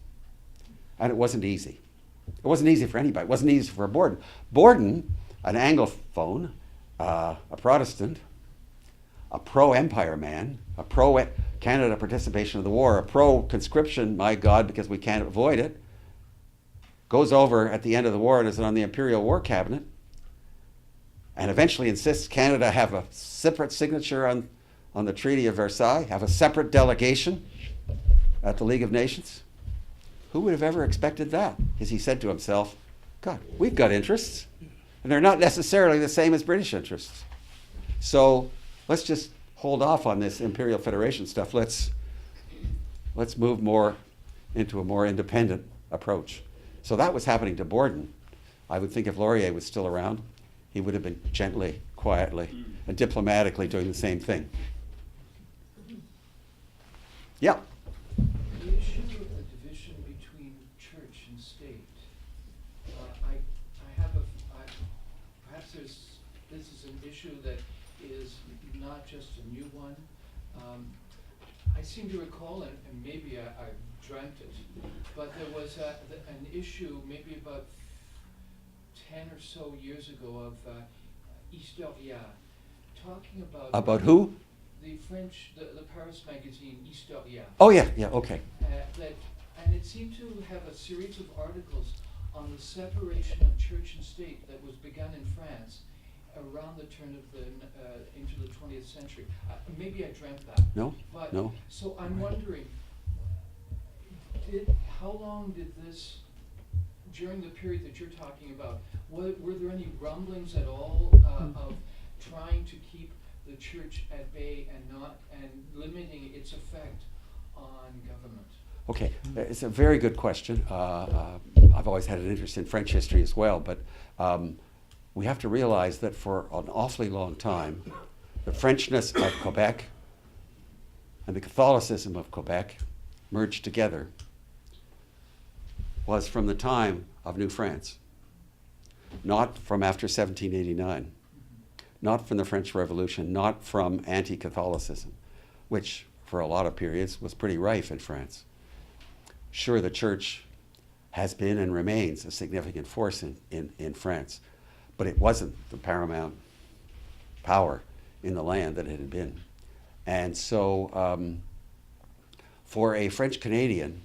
And it wasn't easy. It wasn't easy for anybody. It wasn't easy for Borden. Borden, an Anglophone, a Protestant, a pro-empire man, a pro-Canada participation in the war, a pro-conscription, my God, because we can't avoid it, goes over at the end of the war and is on the Imperial War Cabinet, and eventually insists Canada have a separate signature on the Treaty of Versailles, have a separate delegation at the League of Nations. Who would have ever expected that? Because he said to himself, God, we've got interests, and they're not necessarily the same as British interests. So let's just hold off on this Imperial Federation stuff. Let's move more into a more independent approach. So that was happening to Borden. I would think if Laurier was still around, he would have been gently, quietly, and diplomatically doing the same thing. Yeah. The issue of the division between church and state. Perhaps this is an issue that is not just a new one. I seem to recall, and maybe I dreamt it, but there was an issue maybe about 10 or so years ago of Historia, talking about who? The French, the Paris magazine Historia. Oh yeah, okay. And it seemed to have a series of articles on the separation of church and state that was begun in France around the turn of into the 20th century. Maybe I dreamt that. No. So I'm wondering, how long did this, during the period that you're talking about, were there any rumblings at all of trying to keep the church at bay and limiting its effect on government? Okay, it's a very good question. I've always had an interest in French history as well, but we have to realize that for an awfully long time, the Frenchness of Quebec and the Catholicism of Quebec merged together was from the time of New France, not from after 1789, not from the French Revolution, not from anti-Catholicism, which for a lot of periods was pretty rife in France. Sure, the church has been and remains a significant force in France, but it wasn't the paramount power in the land that it had been. And so for a French Canadian,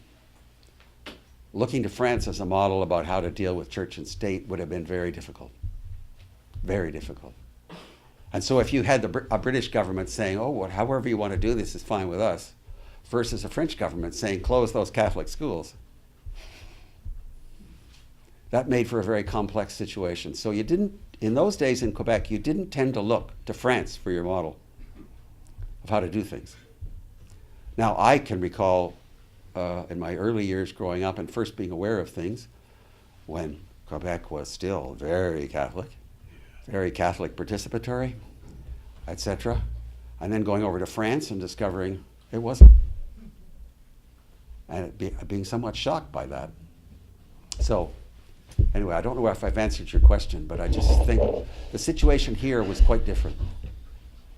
looking to France as a model about how to deal with church and state would have been very difficult. Very difficult. And so if you had a British government saying, oh, well, however you want to do this is fine with us, versus a French government saying, close those Catholic schools, that made for a very complex situation. So you didn't, in those days in Quebec, you didn't tend to look to France for your model of how to do things. Now, I can recall in my early years growing up and first being aware of things when Quebec was still very Catholic participatory, etc. And then going over to France and discovering it wasn't. And being somewhat shocked by that. So, anyway, I don't know if I've answered your question, but I just think the situation here was quite different.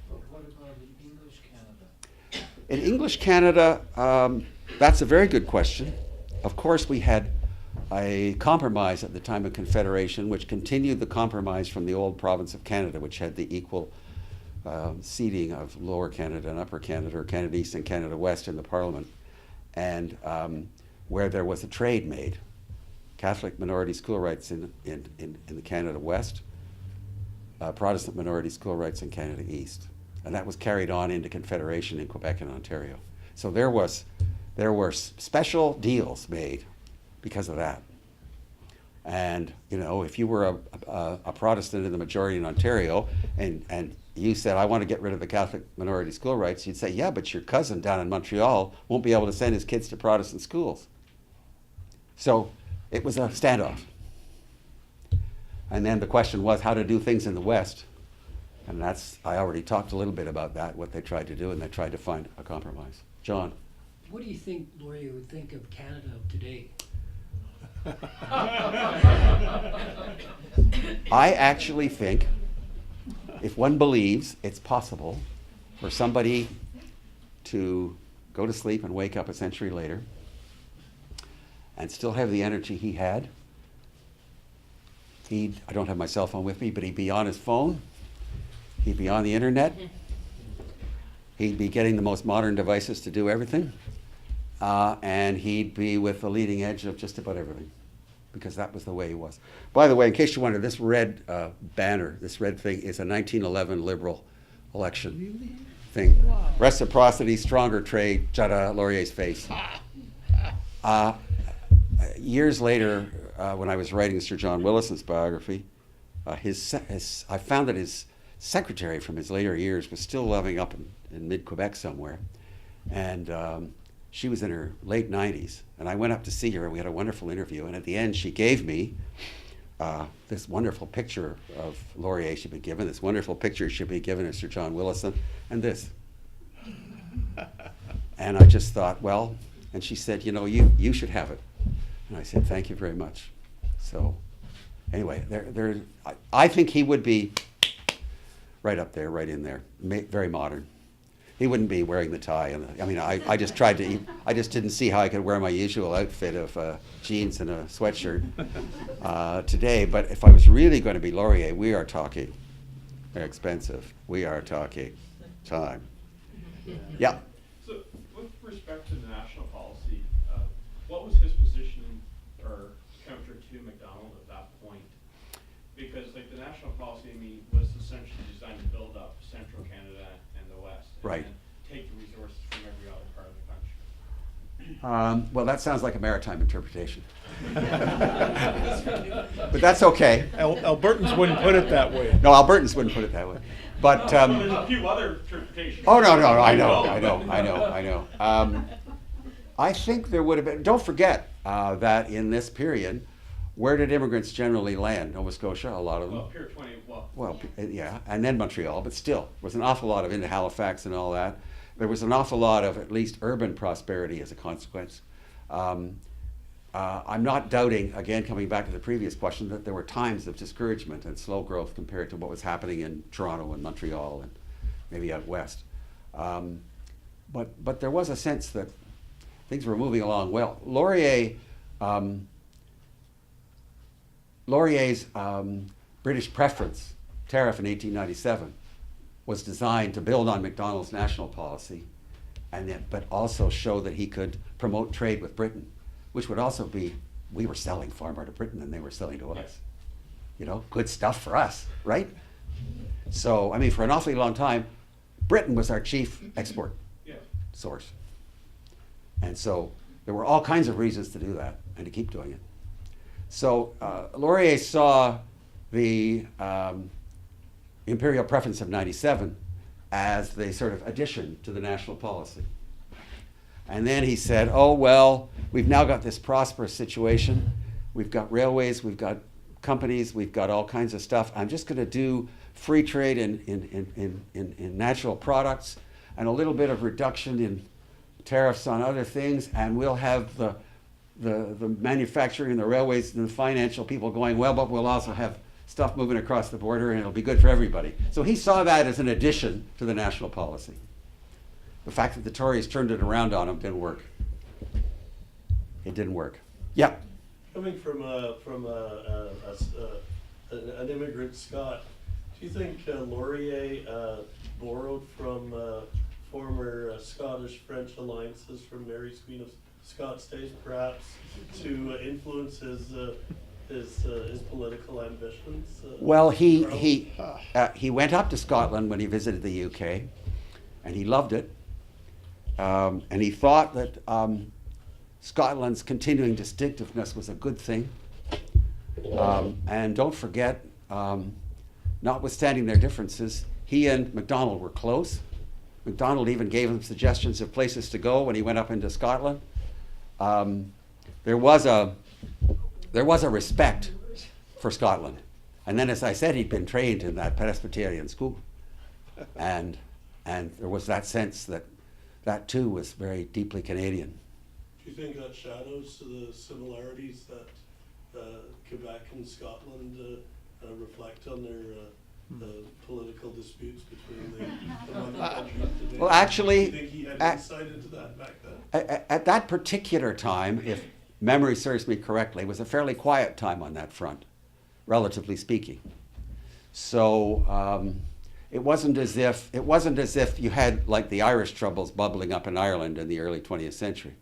But what about in English Canada? In English Canada, that's a very good question. Of course, we had a compromise at the time of Confederation, which continued the compromise from the old province of Canada, which had the equal seating of Lower Canada and Upper Canada, or Canada East and Canada West in the Parliament, and where there was a trade made. Catholic minority school rights in the Canada West, Protestant minority school rights in Canada East. And that was carried on into Confederation in Quebec and Ontario. So there were special deals made because of that. And, you know, if you were a Protestant in the majority in Ontario and you said, I want to get rid of the Catholic minority school rights, you'd say, yeah, but your cousin down in Montreal won't be able to send his kids to Protestant schools. So it was a standoff. And then the question was how to do things in the West. And I already talked a little bit about that, what they tried to do, and they tried to find a compromise. John. What do you think Laurier would think of Canada of today? I actually think if one believes it's possible for somebody to go to sleep and wake up a century later and still have the energy he had, I don't have my cell phone with me, but he'd be on his phone, he'd be on the internet, he'd be getting the most modern devices to do everything, and he'd be with the leading edge of just about everything, because that was the way he was. By the way, in case you wonder, this red banner, this red thing, is a 1911 Liberal election thing. Wow. Reciprocity, stronger trade, Jada Laurier's face. Years later, when I was writing Sir John Willison's biography, I found that his secretary from his later years was still living up in mid-Quebec somewhere. And she was in her late 90s. And I went up to see her, and we had a wonderful interview. And at the end, she gave me this wonderful picture of Laurier she'd been given, this wonderful picture she'd been given of Sir John Willison, and this. And I just thought, well, and she said, you know, you should have it. And I said, thank you very much. So anyway, I think he would be right up there, right in there, very modern. He wouldn't be wearing the tie. I just didn't see how I could wear my usual outfit of jeans and a sweatshirt today. But if I was really going to be Laurier, we are talking expensive. We are talking time. Yeah. So with respect to the national policy, what was his position or counter to MacDonald at that point? Because like the national policy, was essentially designed to build up central Canada and the West, and right, then take the resources from every other part of the country. Well, that sounds like a maritime interpretation. But that's okay. Albertans wouldn't put it that way. No, Albertans wouldn't put it that way. But there's a few other interpretations. Oh no, I know. I think there would have been. Don't forget that in this period, where did immigrants generally land? Nova Scotia, a lot of them. Well, Pier 20. Well, yeah, and then Montreal, but still, there was an awful lot of into Halifax and all that. There was an awful lot of at least urban prosperity as a consequence. I'm not doubting, again, coming back to the previous question, that there were times of discouragement and slow growth compared to what was happening in Toronto and Montreal and maybe out west. But there was a sense that things were moving along well. Laurier's British preference tariff in 1897 was designed to build on Macdonald's national policy, but also show that he could promote trade with Britain, which would also be, we were selling far more to Britain than they were selling to us. You know, good stuff for us, right? So, I mean, for an awfully long time, Britain was our chief export source. And so there were all kinds of reasons to do that and to keep doing it. So Laurier saw the imperial preference of 97 as the sort of addition to the national policy. And then he said, oh, well, we've now got this prosperous situation. We've got railways, we've got companies, we've got all kinds of stuff. I'm just going to do free trade in natural products and a little bit of reduction in tariffs on other things, and we'll have the manufacturing and the railways and the financial people going well, but we'll also have stuff moving across the border, and it'll be good for everybody. So he saw that as an addition to the national policy. The fact that the Tories turned it around on him didn't work. It didn't work. Yeah. Coming from an immigrant Scot, do you think Laurier borrowed from former Scottish-French alliances from Mary's Queen of Scots days, perhaps, to influence his political ambitions? Well, he went up to Scotland when he visited the UK, and he loved it, and he thought that Scotland's continuing distinctiveness was a good thing. And don't forget, notwithstanding their differences, he and Macdonald were close. Macdonald even gave him suggestions of places to go when he went up into Scotland. There was a respect for Scotland. And then, as I said, he'd been trained in that Presbyterian school. And there was that sense that that too was very deeply Canadian. Do you think that shadows the similarities that Quebec and Scotland reflect on their political disputes between the mother countries today? Well, actually, do you think he had insight into that back then? At that particular time, if memory serves me correctly, it was a fairly quiet time on that front, relatively speaking. So it wasn't as if you had like the Irish troubles bubbling up in Ireland in the early 20th century.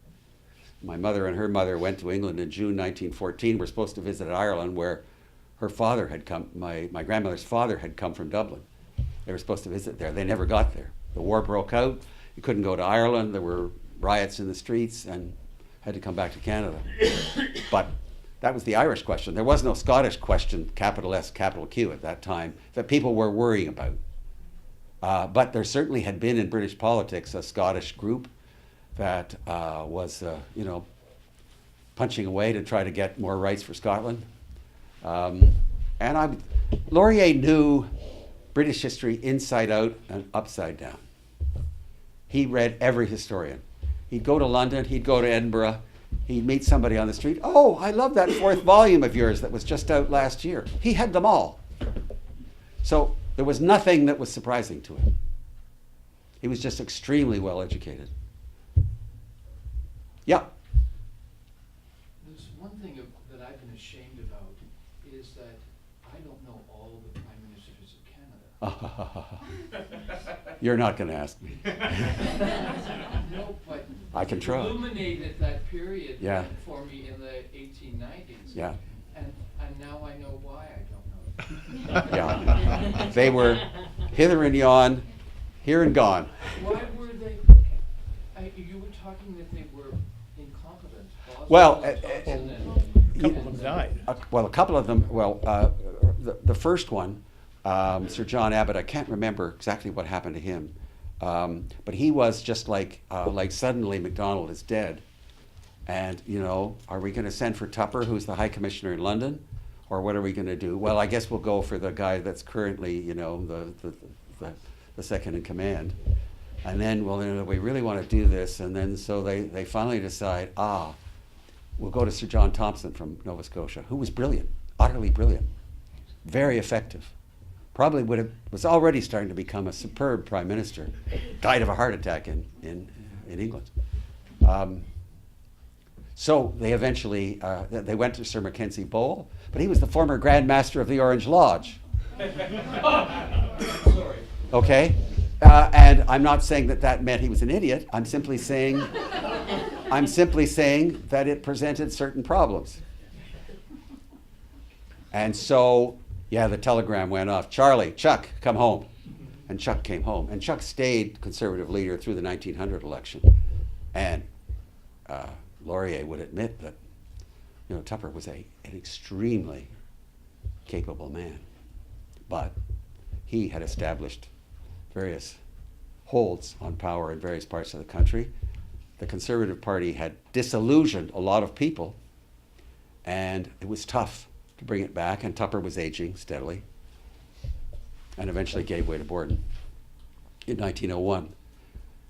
My mother and her mother went to England in June 1914. We're supposed to visit Ireland, where her father had come. My grandmother's father had come from Dublin. They were supposed to visit there. They never got there. The war broke out. You couldn't go to Ireland. There were riots in the streets, and had to come back to Canada. But that was the Irish question. There was no Scottish question, capital S, capital Q, at that time, that people were worrying about. But there certainly had been in British politics a Scottish group that was, punching away to try to get more rights for Scotland. Laurier knew British history inside out and upside down. He read every historian. He'd go to London, he'd go to Edinburgh, he'd meet somebody on the street. Oh, I love that 4th volume of yours that was just out last year. He had them all. So there was nothing that was surprising to him. He was just extremely well educated. Yeah. There's one thing that I've been ashamed about is that I don't know all the prime ministers of Canada. You're not going to ask me. No, but I can try. illuminated that period Yeah. for me in the 1890s. Yeah. And now I know why I don't know it. Yeah. They were hither and yon, here and gone. Why were they? You were talking that they were incompetent. Well, Boston and A couple of them died. A couple of them, the first one, Sir John Abbott, I can't remember exactly what happened to him, but he was just like suddenly Macdonald is dead, and are we going to send for Tupper, who's the High Commissioner in London, or what are we going to do? Well, I guess we'll go for the guy that's currently the second in command, and then we really want to do this, and then so they finally decide, we'll go to Sir John Thompson from Nova Scotia, who was brilliant, utterly brilliant, very effective. Probably was already starting to become a superb prime minister. Died of a heart attack in England. So they eventually, they went to Sir Mackenzie Bowell, but he was the former Grand Master of the Orange Lodge. Sorry. Okay? And I'm not saying that that meant he was an idiot. I'm simply saying that it presented certain problems. And so, yeah, the telegram went off. Charlie, Chuck, come home. And Chuck came home. And Chuck stayed Conservative leader through the 1900 election. And Laurier would admit that, you know, Tupper was an extremely capable man. But he had established various holds on power in various parts of the country. The Conservative Party had disillusioned a lot of people, and it was tough to bring it back, and Tupper was aging steadily, and eventually gave way to Borden in 1901.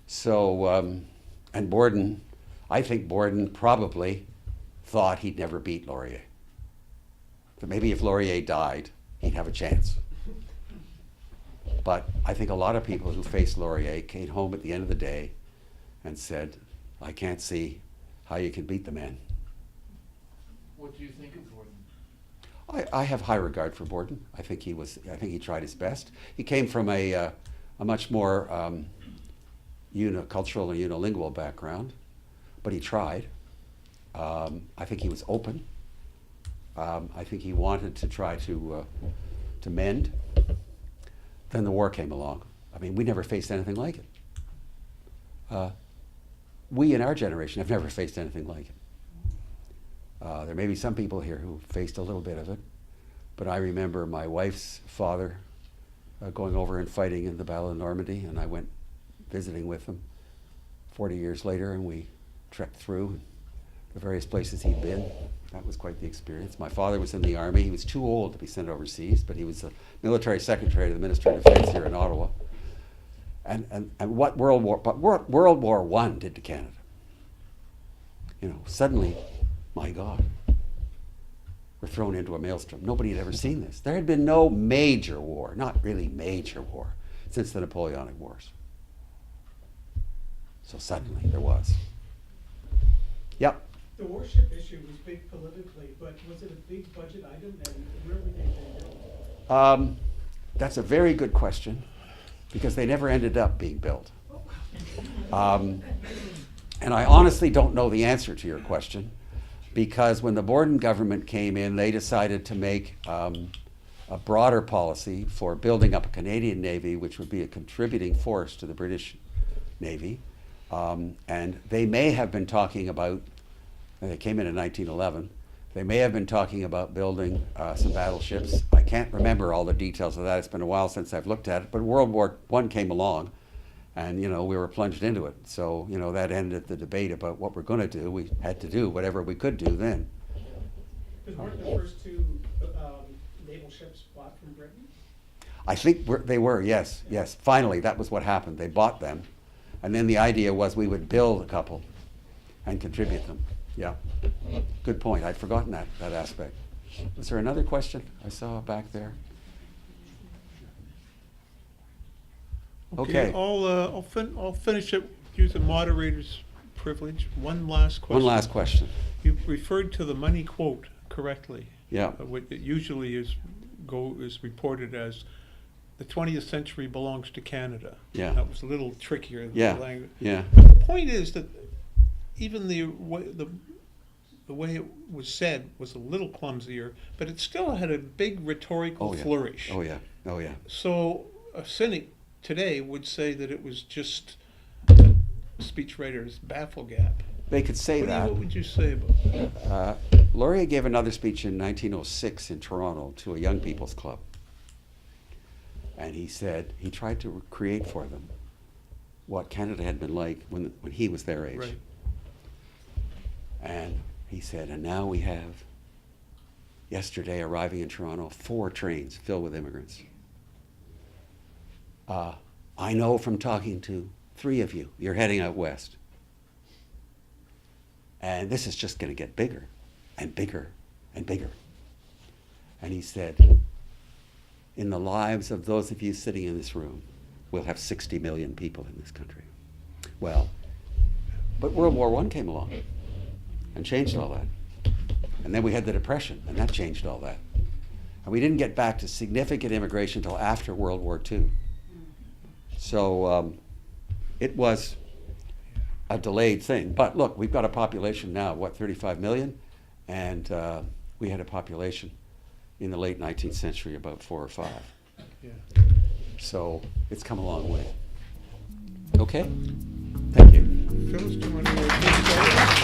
So, and Borden, I think Borden probably thought he'd never beat Laurier. That maybe if Laurier died, he'd have a chance. But I think a lot of people who faced Laurier came home at the end of the day and said, I can't see how you can beat the man. What do you think of Borden? I have high regard for Borden. I think he tried his best. He came from a much more unicultural and unilingual background, but he tried. I think he was open. I think he wanted to try to mend. Then the war came along. I mean, we never faced anything like it. We in our generation have never faced anything like it. There may be some people here who faced a little bit of it, but I remember my wife's father going over and fighting in the Battle of Normandy, and I went visiting with him 40 years later, and we trekked through the various places he'd been. That was quite the experience. My father was in the Army. He was too old to be sent overseas, but he was the military secretary to the Ministry of Defense here in Ottawa. And what World War I did to Canada. You know, suddenly, my God, we're thrown into a maelstrom. Nobody had ever seen this. There had been no major war, not really major war, since the Napoleonic Wars. So suddenly there was. Yep. The warship issue was big politically, but was it a big budget item, and where were they being built? That's a very good question, because they never ended up being built. And I honestly don't know the answer to your question, because when the Borden government came in, they decided to make a broader policy for building up a Canadian Navy, which would be a contributing force to the British Navy. And they may have been talking about, they came in 1911, they may have been talking about building some battleships. I can't remember all the details of that. It's been a while since I've looked at it, but World War I came along, and you know, we were plunged into it. So, you know, that ended the debate about what we're going to do. We had to do whatever we could do then. Because weren't the first two naval ships bought from Britain? I think they were, yes, yes. Finally, that was what happened. They bought them. And then the idea was we would build a couple and contribute them. Yeah, good point. I'd forgotten that aspect. Was there another question I saw back there? Okay. I'll finish it using moderator's privilege. One last question. One last question. You referred to the money quote correctly. Yeah. What it usually is reported as the 20th century belongs to Canada. Yeah. That was a little trickier than Yeah. the language. Yeah. But the point is that even the way it was said was a little clumsier, but it still had a big rhetorical Oh, yeah. flourish. Oh yeah. Oh yeah. So a cynic today would say that it was just speechwriter's baffle gap. They could say that. What would you say about that? Laurier gave another speech in 1906 in Toronto to a young people's club. And he said he tried to create for them what Canada had been like when he was their age. Right. And he said, and now we have, yesterday arriving in Toronto, 4 trains filled with immigrants. I know from talking to 3 of you, you're heading out west. And this is just going to get bigger and bigger and bigger. And he said, in the lives of those of you sitting in this room, we'll have 60 million people in this country. Well, but World War I came along. and changed all that. And then we had the Depression, and that changed all that. And we didn't get back to significant immigration until after World War II. So it was a delayed thing. But look, we've got a population now, what, 35 million? And we had a population in the late 19th century, about 4 or 5. Yeah. So it's come a long way. Okay? Thank you. Phyllis, do you want to?